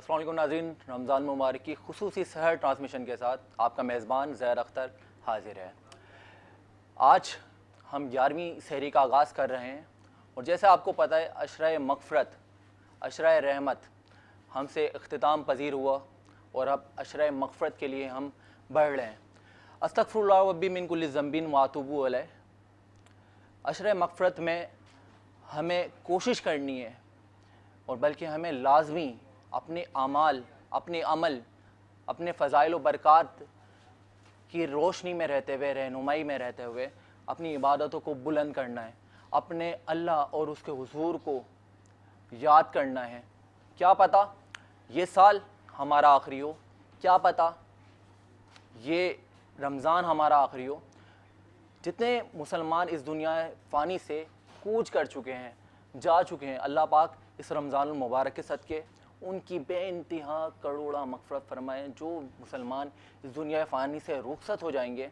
अस्सलाम वालेकुम नाज़रीन, रमज़ान मुबारक की खुसूसी सहर ट्रांसमिशन के साथ आपका मेज़बान ज़ैर अख्तर हाजिर है। आज हम 11वीं सहरी का आगाज़ कर रहे हैं और जैसे आपको पता है अशरा मग़फ़रत, अशरा रहमत हमसे इख्तिताम पजीर हुआ और अब अशरा मग़फ़रत के लिए हम बढ़ रहे हैं। अस्तग़फ़िरुल्लाह व रब्बी मिन कुल्लि ज़ंबिन व अतूबु अलैह। अशरा मग़फ़रत में हमें कोशिश करनी है और बल्कि हमें लाज़मी अपने आमाल, अपने अमल, अपने फ़ज़ाइल व बरक़ात की रोशनी में रहते हुए, रहनुमाई में रहते हुए अपनी इबादतों को बुलंद करना है, अपने अल्लाह और उसके हुज़ूर को याद करना है। क्या पता ये साल हमारा आखिरी हो, क्या पता ये रमज़ान हमारा आखिरी हो। जितने मुसलमान इस दुनिया फ़ानी से कूच कर चुके हैं, जा चुके हैं, अल्लाह पाक इस रमज़ानुल मुबारक के सदक़े उनकी बेइंतहा करोड़ा मग़फ़रत फ़रमाएँ। जो मुसलमान इस दुनिया फ़ानी से रुख़सत हो जाएंगे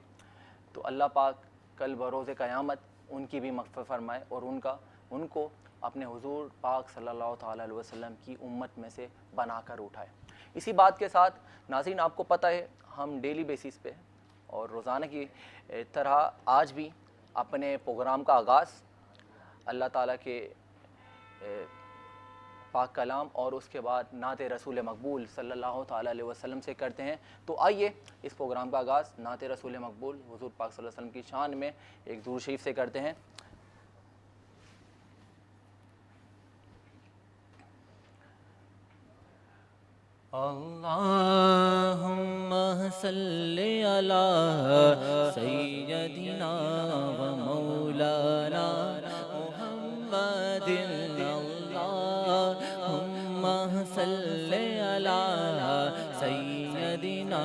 तो अल्लाह पाक कल बरोज़ क़यामत उनकी भी मग़फ़रत फ़रमाए और उनको अपने हुज़ूर पाक सल्लल्लाहु तआला अलैहि वसल्लम की उम्मत में से बनाकर उठाए। इसी बात के साथ नाज़रीन, आपको पता है हम डेली बेसिस पे और रोज़ाना की तरह आज भी अपने प्रोग्राम का आगाज़ अल्लाह ताला के पाक कलाम और उसके बाद नात रसूल मकबूल सल्लल्लाहु तआला अलैहि वसल्लम से करते हैं। तो आइए इस प्रोग्राम का आगाज़ नात रसूल मकबूल हुज़ूर पाक सल्लल्लाहु अलैहि वसल्लम की शान में एक दुरूद शरीफ से करते हैं। अल्लाहुम्मा सल्लि अला सय्यदिना व मौलाना मुहम्मदिन। अल्लाहुम्मा सल्लि अला सय्यदिना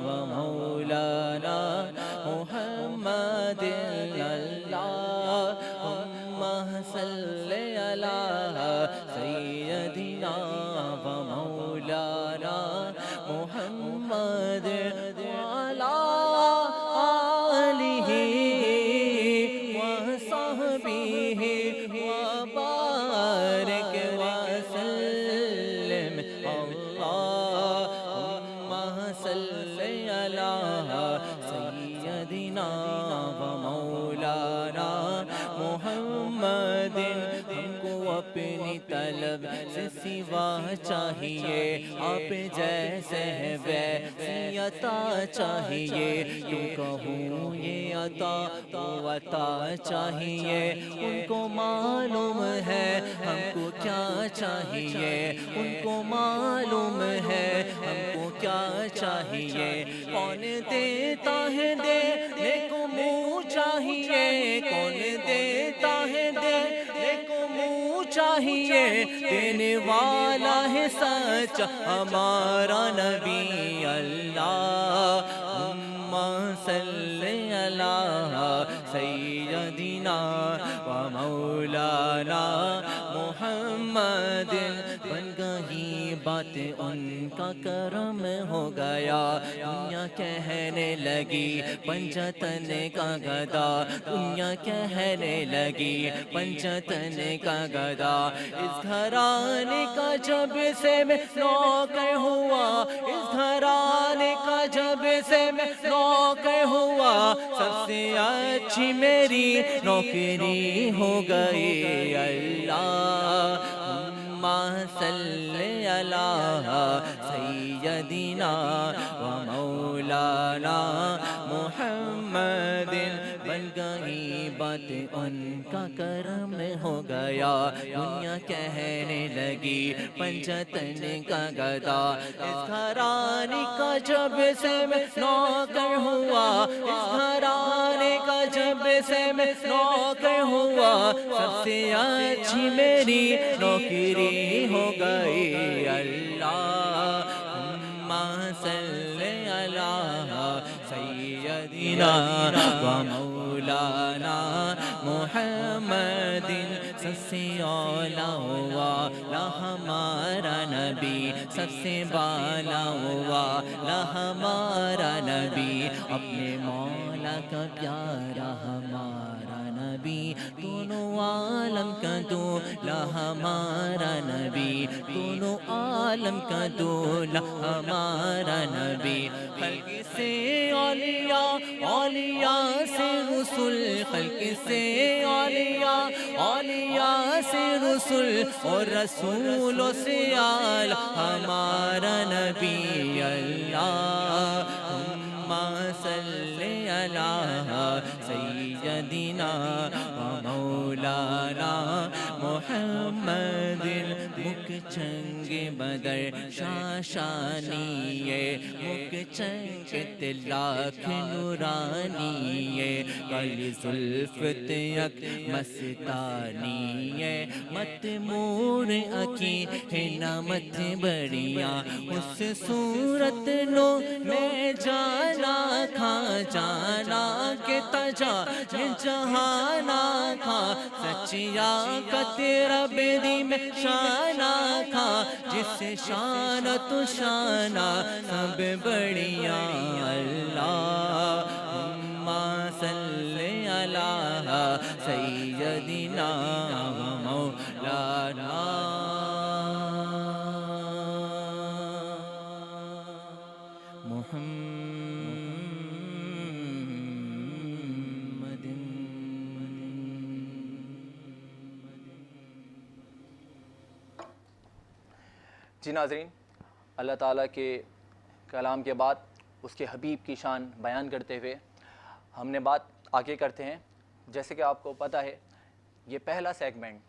व मौलाना मुहम्मदिन। अल्लाहुम्मा सल्लि अला सय्यदिना व मौलाना मुहम्मद वाला आलिही व सहबिही व बारिक वसल्लिम। अल्लाहुम्मा सल्लि अला सय्यदिना व मौलाना मुहम्मदिन। हमको अपनी तलब से सिवा चाहिए, आप जैसे हैं वैसे अता चाहिए। क्यों कहूँ ये अता तो अता चाहिए, उनको मालूम है हमको क्या चाहिए, उनको मालूम है हमको क्या चाहिए। कौन देता है देने को मुँह चाहिए, कौन देता है देने को मुँह चाहिए। देने वाला है सच हमारा नबी। अल्लाहुम्मा सल्लि अला सय्यदिना व मौलाना मुहम्मदिन। बन गई बात उनका करम हो गया, दुनिया कहने लगी पंचतन का गदा, दुनिया कहने लगी पंचतन का गदा। इस घराने का जब से मैं नौकर हुआ, इस घराने का जब से मैं नौकर हुआ, सबसे अच्छी मेरी नौकरी हो गई। अल्लाहुम्मा सल्लि अला सय्यदिना व मौलाना मुहम्मदिन। बन गई बात उनका करम हो गया, दुनिया कहने लगी पंचतन का गदा। इस घराने का जब से मैं नौकर हुआ, इस घराने का जब से मैं नौकर हुआ, सबसे अच्छी मेरी नौकरी हो गई। अल्लाहुम्मा सल्लि अला सय्यदिना व मौलाना मुहम्मदिन। सबसे औला हुआ ला हमारा नबी, सबसे बाला हुआ ला हमारा नबी। अपने मौला का प्यारा हमारा नबी। नबी, दोनों आलम का दूल्हा हमारा नबी, दोनों आलम का दूल्हा हमारा नबी। खल्क से औलिया, औलिया से रसूल, खल्क से औलिया, औलिया से रसूल, और रसूलों से आला हमारा नबी। अल्लाहुम्मा सल्ली अला सय्यदिना व मौलाना मुहम्मदिन। मुख चंगे बदर शाशानिये, मुख चंग तिलक नूरानिये, काली जुल्फ तयक मस्तानिये, मत मोर अकी है नमत बढ़िया, उस सूरत नो मैं जाना खा, जाना के तजा जहाना खा, सचिया का तेरा बेदी में शाना खा, जिस शान तो शाना सब बढ़िया। अल्लाहुम्मा सल्ली अला सय्यदिना व मौलाना मुहम्मदिन। जी नाज़रीन, अल्लाह ताला के कलाम के बाद उसके हबीब की शान बयान करते हुए हमने बात आगे करते हैं। जैसे कि आपको पता है, ये पहला सेगमेंट,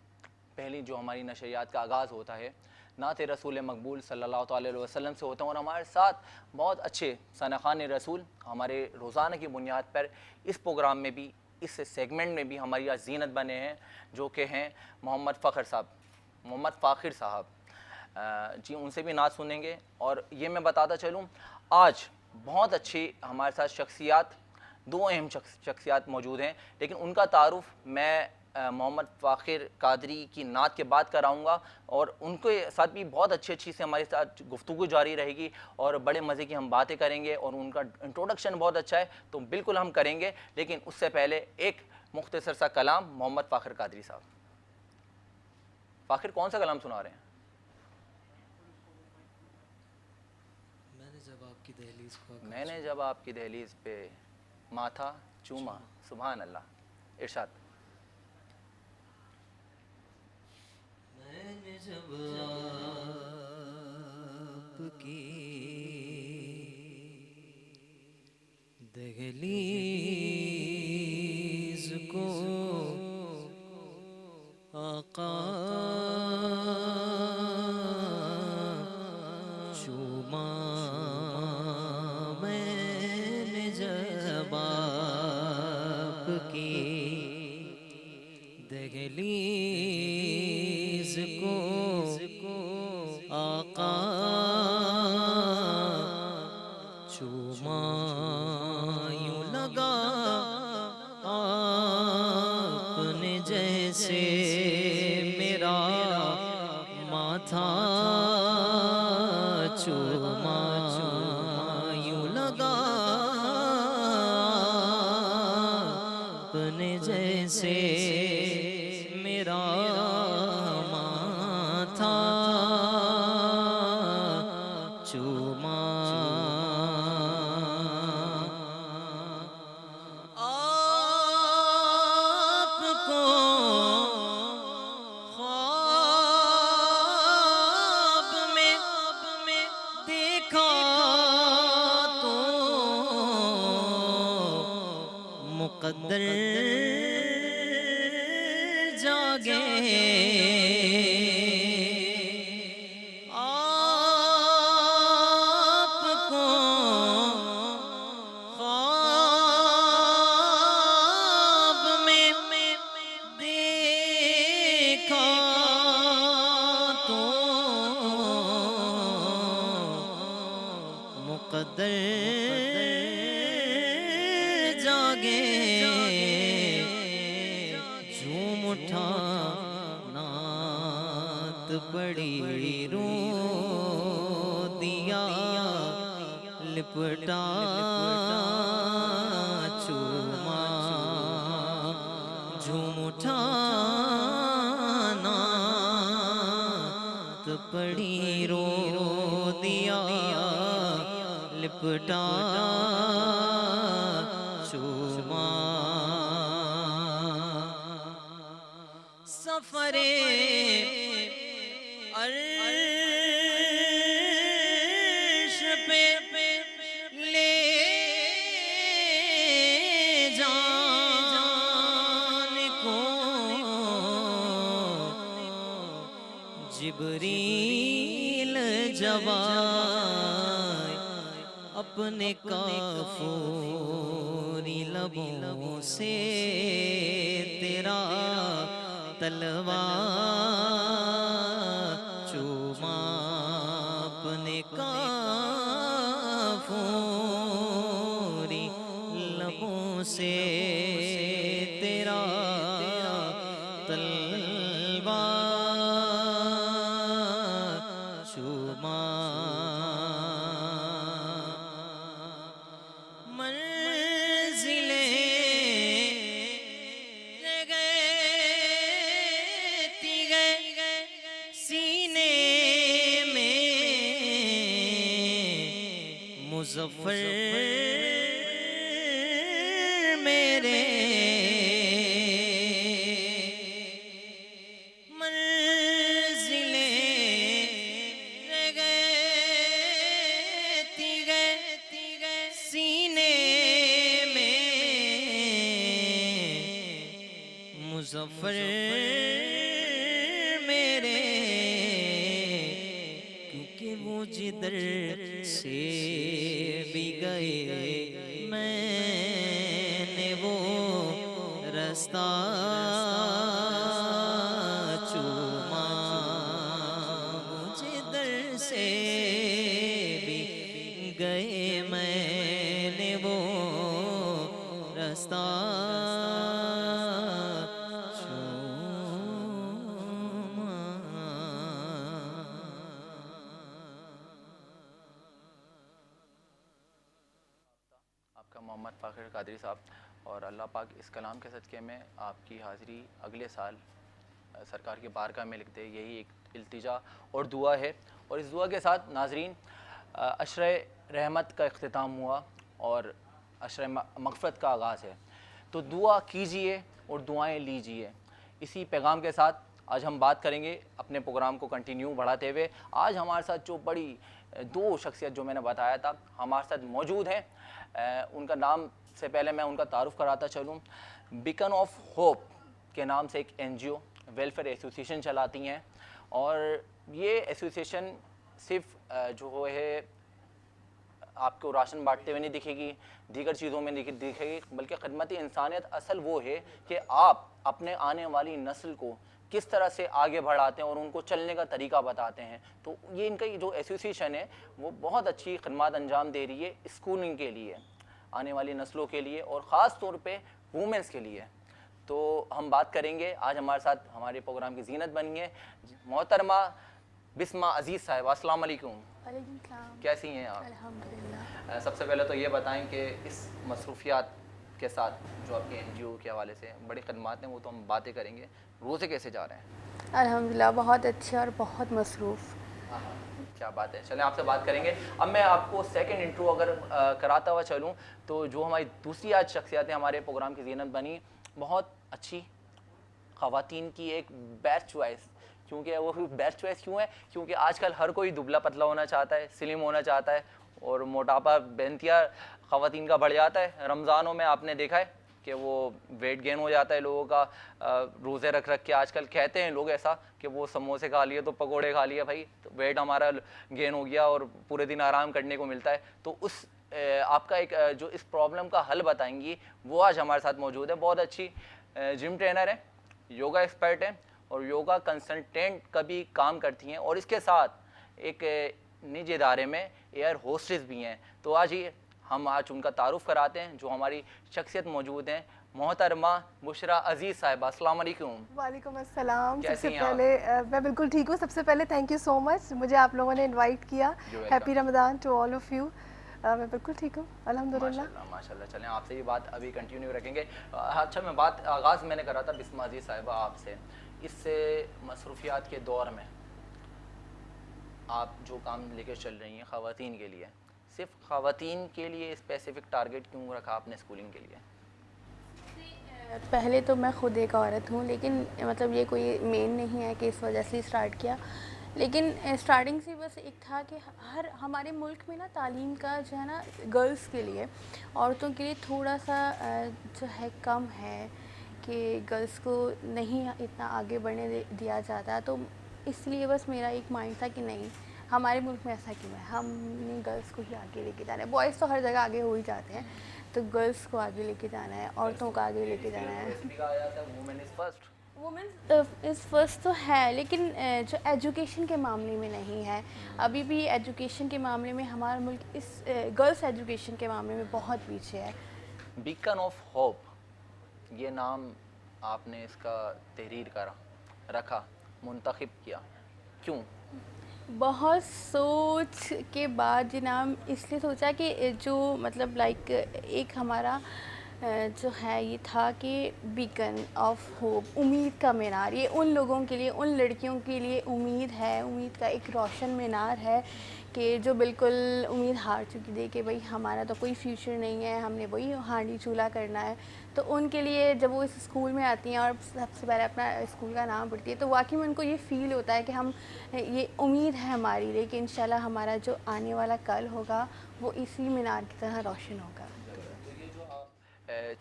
पहली जो हमारी नशरियात का आगाज़ होता है नात रसूल मकबूल सल्लल्लाहु अलैहि वसल्लम से होता है, और हमारे साथ बहुत अच्छे सनाखान रसूल हमारे रोज़ाना की बुनियाद पर इस प्रोग्राम में भी, इस सेगमेंट में भी हमारी आज ज़ीनत बने हैं, जो कि हैं मोहम्मद फ़ाखिर साहब। जी, उनसे भी नात सुनेंगे। और ये मैं बताता चलूँ, आज बहुत अच्छी हमारे साथ शख्सियात, दो अहम शख्सियात मौजूद हैं, लेकिन उनका तारुफ़ मैं मोहम्मद फ़ाखिर कादरी की नात के बाद कराऊंगा, और उनके साथ भी बहुत अच्छी से हमारे साथ गुफ्तगू जारी रहेगी और बड़े मज़े की हम बातें करेंगे, और उनका इंट्रोडक्शन बहुत अच्छा है तो बिल्कुल हम करेंगे। लेकिन उससे पहले एक मुख्तसर सा कलाम मोहम्मद फ़ाखिर कादरी साहब। फ़ाखिर, कौन सा कलाम सुना रहे हैं? मैंने जब आपकी दहलीज़ पे माथा चूमा, सुभान अल्लाह, इरशाद। मैंने जब आपकी दहलीज़ को आका चूमा, मैंने जब आपकी दहलीज़ को आका चूमा, यूं लगा आपने जैसे मेरा माथा चूमा, यूं लगा आपने जैसे मेरा माथा चूमा। आपको ख्वाब में देखा तो मुक़द्दर जागे, आपको ख्वाब में देखा तो मुक़द्दर जागे, झूम उठा नात पड़ी रो दिया, लिपटा चूमा, झूम पड़ी रो दिया लिपटा चूमा सफरे अर्श पे ले जाने को जिब्रील जवाए अपने काफूरी लबों से तेरा तलवार चूमा अपने काफूरी लबों से तेरा तलवार चूमा मंजिलें रहती गए सीने में मुज़फ़्फ़र मेरे मंजिलें रहती गए सीने में मुज़फ़्फ़र मेरे क्योंकि वो जिधर से भी गए मैंने वो रास्ता चूमा वो जिधर से भी गए मैंने वो रास्ता आपका मोहम्मद फ़ाखिर कादरी साहब, और अल्लाह पाक इस कलाम के सदक़े में आपकी हाज़िरी अगले साल सरकार की बारगाह में लिख दे, यही एक इल्तिजा और दुआ है। और इस दुआ के साथ नाज़रीन अशरे रहमत का इख्तिताम हुआ और अशरे मग़फ़िरत का आगाज़ है, तो दुआ कीजिए और दुआएं लीजिए। इसी पैगाम के साथ आज हम बात करेंगे अपने प्रोग्राम को कंटिन्यू बढ़ाते हुए। आज हमारे साथ जो बड़ी दो शख्सियत जो मैंने बताया था हमारे साथ मौजूद हैं, उनका नाम से पहले मैं उनका तारुफ़ कराता चलूँ। बीकन ऑफ होप के नाम से एक NGO वेलफेयर एसोसिएशन चलाती हैं, और ये एसोसिएशन सिर्फ जो है आपको राशन बांटते हुए नहीं दिखेगी, दीगर चीज़ों में दिखेगी, बल्कि खिदमत इंसानियत असल वो है कि आप अपने आने वाली नस्ल को किस तरह से आगे बढ़ाते हैं और उनको चलने का तरीका बताते हैं। तो ये इनका जो एसोसिएशन है वो बहुत अच्छी खिदमत अंजाम दे रही है स्कूलिंग के लिए, आने वाली नस्लों के लिए, और ख़ास तौर पे वुमेंस के लिए। तो हम बात करेंगे, आज हमारे साथ हमारे प्रोग्राम की ज़ीनत बनी है मोहतरमा बिस्मा अजीज़ साहिबा। अस्सलाम वालेकुम। वालेकुम सलाम। कैसी हैं आप? अल्हम्दुलिल्लाह। सबसे पहले तो ये बताएं कि इस मसरूफियात के साथ जो आपके NGO के हवाले से बड़ी खदमात हैं, वो तो हम बातें करेंगे, रोज़े कैसे जा रहे हैं? अल्हम्दुलिल्लाह बहुत अच्छे और बहुत मसरूफ़। हाँ, क्या बात है। चलें आपसे बात करेंगे। अब मैं आपको सेकंड इंट्रो अगर कराता हुआ चलूँ, तो जो हमारी दूसरी आज शख्सियत है हमारे प्रोग्राम की ज़ीनत बनी, बहुत अच्छी ख़वातीन की एक बेस्ट चॉइस। क्योंकि वो बेस्ट चॉइस क्यों है? क्योंकि आजकल हर कोई दुबला पतला होना चाहता है, स्लिम होना चाहता है, और मोटापा बेनतिया ख़वातीन का बढ़ जाता है। रमज़ानों में आपने देखा है कि वो वेट गेन हो जाता है लोगों का, रोज़े रख रख के। आजकल कहते हैं लोग ऐसा कि वो समोसे खा लिए तो पकोड़े खा लिए, भाई तो वेट हमारा गेन हो गया और पूरे दिन आराम करने को मिलता है। तो उस आपका एक जो इस प्रॉब्लम का हल बताएंगी वो आज हमारे साथ मौजूद है। बहुत अच्छी जिम ट्रेनर है, योगा एक्सपर्ट है और योगा कंसल्टेंट का भी काम करती हैं, और इसके साथ एक निजी इदारे में एयर होस्टेस भी हैं। तो आज उनका तारुफ़ कराते हैं। जो हमारी शख्सियत मौजूद हैं, मोहतरमा बुशरा अजीज़ साहिबा। अस्सलाम वालेकुम। वालेकुम अस्सलाम। कैसी सबसे हैं आप? पहले मैं बिल्कुल ठीक हूँ। सबसे पहले थैंक यू सो मच, मुझे आप लोगों ने इनवाइट किया। Happy Ramzan to all of you. मैं बिल्कुल ठीक हूँ अल्हम्दुलिल्लाह। माशाल्लाह माशाल्लाह। चलें आपसे ये बात अभी कंटिन्यू रखेंगे। अच्छा, मैं बात आगाज़ मैंने करा था बिस्मा अजीज़ साहिबा आपसे, इससे मसरूफियात के दौर में आप जो काम लेकर चल रही हैं ख़वातीन के लिए, सिर्फ ख़वातीन के लिए स्पेसिफ़िक टारगेट क्यों रखा आपने स्कूलिंग के लिए? पहले तो मैं खुद एक औरत हूँ, लेकिन मतलब ये कोई मेन नहीं है कि इस वजह से स्टार्ट किया। लेकिन स्टार्टिंग से बस एक था कि हर हमारे मुल्क में ना तालीम का जो है ना गर्ल्स के लिए, औरतों के लिए थोड़ा सा जो है कम है, कि गर्ल्स को नहीं इतना आगे बढ़ने दिया जाता। तो इसलिए बस मेरा एक माइंड था कि नहीं, हमारे मुल्क में ऐसा क्यों है, हमने गर्ल्स को ही आगे लेके जाना है। बॉयज़ तो हर जगह आगे हो ही जाते हैं, तो गर्ल्स को आगे लेके जाना है, औरतों को आगे लेके जाना है। Women is first. Women is first तो है, लेकिन जो एजुकेशन के मामले में नहीं है। अभी भी एजुकेशन के मामले में हमारा मुल्क इस गर्ल्स एजुकेशन के मामले में बहुत पीछे है। बीकन ऑफ होप, ये नाम आपने इसका तहरीर करा, रखा, मुंतखब किया, क्यों? बहुत सोच के बाद ये नाम इसलिए सोचा कि जो मतलब लाइक एक हमारा जो है ये था कि बीकन ऑफ होप, उम्मीद का मीनार, ये उन लोगों के लिए, उन लड़कियों के लिए उम्मीद है, उम्मीद का एक रोशन मीनार है कि जो बिल्कुल उम्मीद हार चुकी थी कि भाई हमारा तो कोई फ्यूचर नहीं है, हमने वही हांडी चूल्हा करना है। तो उनके लिए जब वो इस स्कूल में आती हैं और सबसे पहले अपना स्कूल का नाम पढ़ती है, तो वाकई में उनको ये फ़ील होता है कि हम, ये उम्मीद है हमारी लिए कि इंशाल्लाह हमारा जो आने वाला कल होगा वो इसी मीनार की तरह रोशन होगा।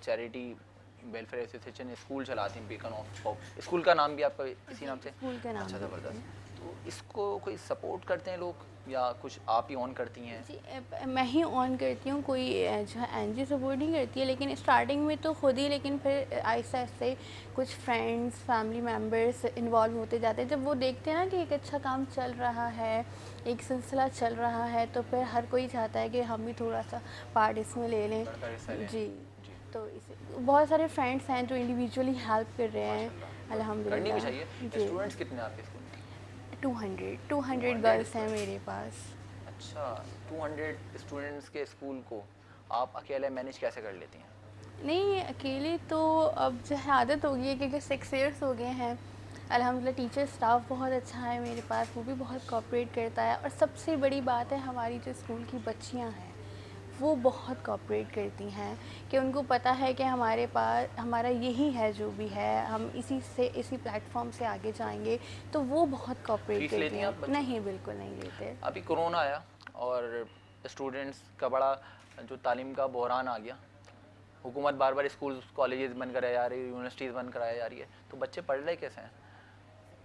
चैरिटी वेलफेयर एसोसिएशन स्कूल चलाती हैं, बीकन ऑफ होप, स्कूल का नाम भी आपका इसी नाम से? स्कूल का नाम। अच्छा, ज़बरदस्त। तो इसको कोई सपोर्ट करते हैं लोग या कुछ आप ही ऑन करती हैं? जी, मैं ही ऑन करती हूँ, कोई जो है एनजीओ सपोर्ट नहीं करती है। लेकिन स्टार्टिंग में तो खुद ही, लेकिन फिर आहिस्ता आहिस्ता कुछ फ्रेंड्स, फैमिली मेम्बर्स इन्वॉल्व होते जाते हैं। जब वो देखते हैं ना कि एक अच्छा काम चल रहा है, एक सिलसिला चल रहा है, तो फिर हर कोई चाहता है कि हम भी थोड़ा सा पार्ट इसमें ले लें। जी, तो इसे बहुत सारे फ्रेंड्स हैं जो इंडिविजुअली हेल्प कर रहे हैं, करनी भी अल्हम्दुलिल्लाह। चाहिए। जी, स्टूडेंट्स कितने हैं आपके स्कूल में? 200 गर्ल्स हैं मेरे पास। अच्छा, 200 स्टूडेंट्स के स्कूल को आप अकेले मैनेज कैसे कर लेती हैं? नहीं, अकेले तो अब जो है आदत हो गई है, क्योंकि 6 ईयर्स हो गए हैं। अल्हम्दुलिल्लाह टीचर स्टाफ बहुत अच्छा है मेरे पास, वो भी बहुत कोऑपरेट करता है। और सबसे बड़ी बात है, हमारी जो स्कूल की बच्चियां हैं वो बहुत कोऑपरेट करती हैं, कि उनको पता है कि हमारे पास हमारा यही है, जो भी है हम इसी प्लेटफॉर्म से आगे जाएंगे। तो वो बहुत कोऑपरेट फीस करती लेती हैं आप हैं। बच्चों? नहीं, बिल्कुल नहीं लेते। अभी कोरोना आया और स्टूडेंट्स का बड़ा जो तालीम का बहरान आ गया, हुकूमत बार बार स्कूल कॉलेजेस बंद कराई जा रही है, यूनिवर्सिटीज़ बंद कराई जा रही है, तो बच्चे पढ़ रहे कैसे हैं?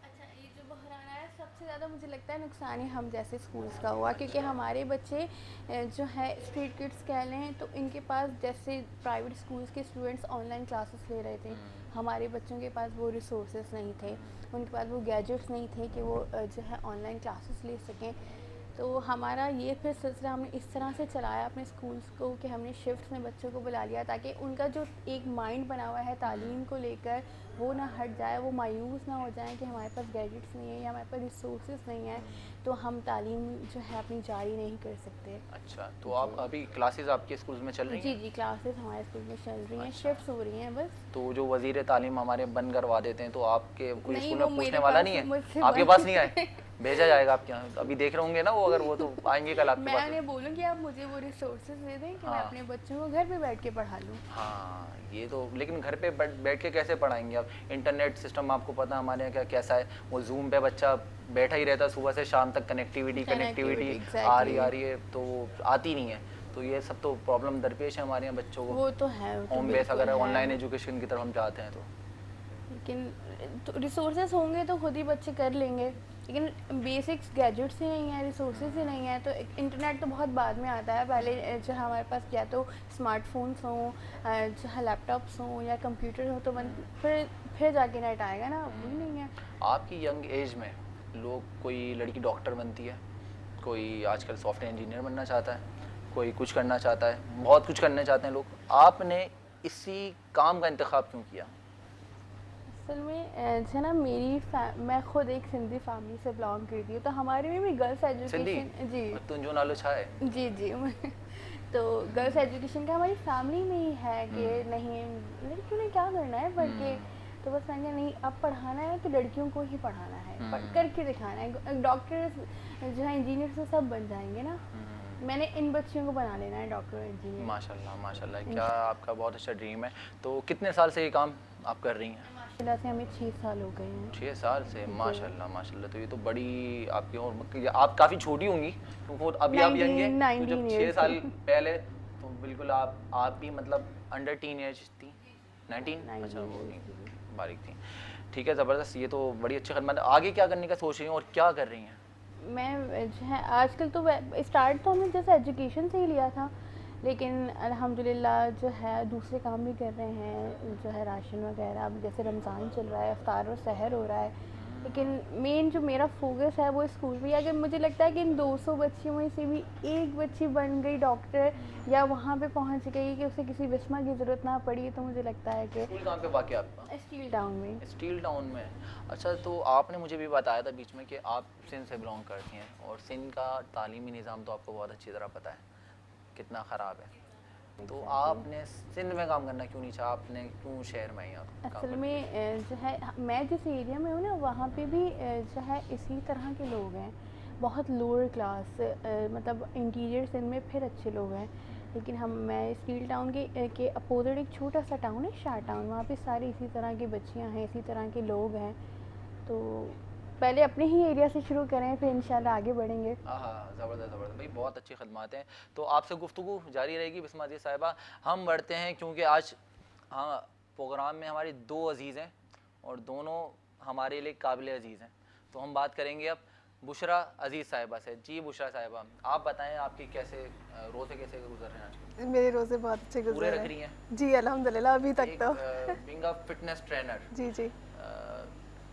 अच्छा, ये जो बहरान है सबसे ज़्यादा मुझे लगता है नुकसान ही हम जैसे स्कूल्स का हुआ, क्योंकि हमारे बच्चे जो है स्ट्रीट किड्स कह लें, तो इनके पास जैसे प्राइवेट स्कूल्स के स्टूडेंट्स ऑनलाइन क्लासेस ले रहे थे, हमारे बच्चों के पास वो रिसोर्सेज नहीं थे, उनके पास वो गैजेट्स नहीं थे कि वो जो है ऑनलाइन क्लासेस ले सकें। तो हमारा ये फिर सिलसिला हमने इस तरह से चलाया अपने स्कूल्स को, कि हमने शिफ्ट में बच्चों को बुला लिया, ताकि उनका जो एक माइंड बना हुआ है तालीम को लेकर वो ना हट जाए, वो मायूस ना हो जाए कि हमारे पास गैजेट्स नहीं है या हमारे पास रिसोर्सेज नहीं है, तो हम तालीम जो है अपनी जारी नहीं कर सकते। अच्छा, तो आप अभी क्लासेस आपके स्कूल में चल रही जी हैं? जी, क्लासेस हमारे स्कूल में चल रही हैं, अच्छा। शिफ्ट्स हो रही हैं बस। तो जो वजीर तालीम हमारे बंद करवा देते हैं, तो आपके कोई नहीं, स्कूल वो में मेरे पूछने वाला पास नहीं है? मुझसे आपके बंद- पास नहीं आए? भेजा जाएगा आपके यहाँ, अभी देख रहे होंगे ना वो, अगर वो तो आएंगे कल आपके मैं पास। उन्हें बोलूँ कि आप मुझे वो रिसोर्सेज दे दें कि मैं हाँ। अपने बच्चों को घर पे बैठ के पढ़ा लूँ। हाँ, ये तो, लेकिन घर पे बैठ के कैसे पढ़ाएंगे आप? इंटरनेट सिस्टम आपको पता है हमारे यहाँ क्या कैसा है, वो जूम पे बच्चा बैठा ही रहता है सुबह से शाम तक, कनेक्टिविटी Connectivity, आ रही है, तो वो आती नहीं है। तो ये सब तो प्रॉब्लम दरपेश है हमारे यहाँ बच्चों को। वो तो है, वो तो होम बेस बिल्कुल अगर है। ऑनलाइन एजुकेशन की तरफ हम चाहते हैं तो लेकिन तो रिसोर्सेज होंगे तो खुद ही बच्चे कर लेंगे, लेकिन बेसिक्स गैजेट्स ही नहीं है, रिसोर्सेज ही नहीं है, तो इंटरनेट तो बहुत बाद में आता है। पहले जो हमारे पास या तो स्मार्टफोन्स हों, जो है लैपटॉप्स हों या कंप्यूटर हो, तो फिर जाके नेट आएगा ना, वही नहीं है। आपकी यंग एज में लोग, कोई लड़की डॉक्टर बनती है, कोई आजकल सॉफ्टवेयर इंजीनियर बनना चाहता है, कोई कुछ करना चाहता है, बहुत कुछ करना चाहते हैं लोग। आपने इसी काम का इंतखाब क्यों किया? असल में जो है ना, मैं खुद एक सिंधी फैमिली से बिलोंग करती हूँ, तो हमारे में भी गर्ल्स सिंधी? एजुकेशन। जी तुम नालो छा है? जी जी तो गर्ल्स एजुकेशन का हमारी फैमिली में ही है कि नहीं, लड़कियों ने क्या करना है पढ़ के, तो बस मैंने कहा नहीं, अब पढ़ाना है तो लड़कियों को ही पढ़ाना है, करके दिखाना है। डॉक्टर्स जो है, इंजीनियर से सब बन जाएंगे ना, मैंने इन बच्चियों को बना लेना है डॉक्टर और इंजीनियर। माशाल्लाह माशाल्लाह, क्या आपका बहुत अच्छा ड्रीम है। तो कितने साल से ये काम आप कर रही हैं? माशाल्लाह से हमें 6 साल हो गए हैं। 6 साल से, माशाल्लाह माशाल्लाह। तो ये तो बड़ी आपकी और आप काफ़ी छोटी होंगी क्योंकि अभी आप यंग हैं, 19 तो जब 6 साल पहले तो बिल्कुल आप भी मतलब अंडर टीन एज थी, 19? अच्छा, वो नहीं, बारीक थी। ठीक है, ज़बरदस्त। ये तो बड़ी अच्छी खदमत है। आगे क्या करने का सोच रही हैं और क्या कर रही हैं? मैं जो है आजकल तो स्टार्ट तो हमने जैसे एजुकेशन से ही लिया था, लेकिन अल्हम्दुलिल्लाह जो है दूसरे काम भी कर रहे हैं, जो है राशन वगैरह। अब जैसे रमज़ान चल रहा है, इफ्तार और सहर हो रहा है, लेकिन मेन जो मेरा फोकस है वो स्कूल में। अगर मुझे लगता है कि इन 200 बच्चियों में से भी एक बच्ची बन गई डॉक्टर या वहाँ पे पहुँच गई कि उसे किसी बिस्मा की ज़रूरत ना पड़ी, तो मुझे लगता है कि स्कूल कहाँ पे वाक़ है आपका? स्टील टाउन में। स्टील टाउन में। अच्छा, तो आपने मुझे भी बताया था बीच में कि आप सिंध से बिलोंग करती हैं और सिंध का तालीमी निज़ाम तो आपको बहुत अच्छी तरह पता है कितना ख़राब है। तो आपने सिंध में काम करना क्यों नहीं चाहा? आपने क्यों शहर में आई आप? असल में जो है मैं जिस एरिया में हूँ ना, वहाँ पे भी जो है इसी तरह के लोग हैं, बहुत लोअर क्लास, मतलब इंटीरियर सिंध में फिर अच्छे लोग हैं। लेकिन मैं स्टील टाउन के अपोजिट एक छोटा सा टाउन है शाह टाउन, वहाँ पे सारी इसी तरह की बच्चियाँ हैं, इसी तरह के लोग हैं। तो पहले अपने ही एरिया से शुरू करें, फिर इंशाल्लाह आगे बढ़ेंगे। हाँ, ज़बरदस्त ज़बरदस्त भाई, बहुत अच्छी खदमात हैं। तो आपसे गुफ्तगू जारी रहेगी बिस्मा अज़ीज़ साहिबा। हम बढ़ते हैं क्योंकि आज हाँ प्रोग्राम में हमारी 2 अज़ीज़ हैं और दोनों हमारे लिए काबिल अज़ीज़ हैं। तो हम बात करेंगे अब बुशरा अज़ीज़ साहिबा से। जी बुशरा साहिबा, आप बताएं आपकी कैसे रोज़े कैसे गुजर रहे हैं आजकल? मेरे रोज़े बहुत अच्छे गुजर पूरे रहे रख रही हैं हैं? जी, अल्हम्दुलिल्लाह अभी तक तो। बीइंग अ फिटनेस ट्रेनर, जी जी।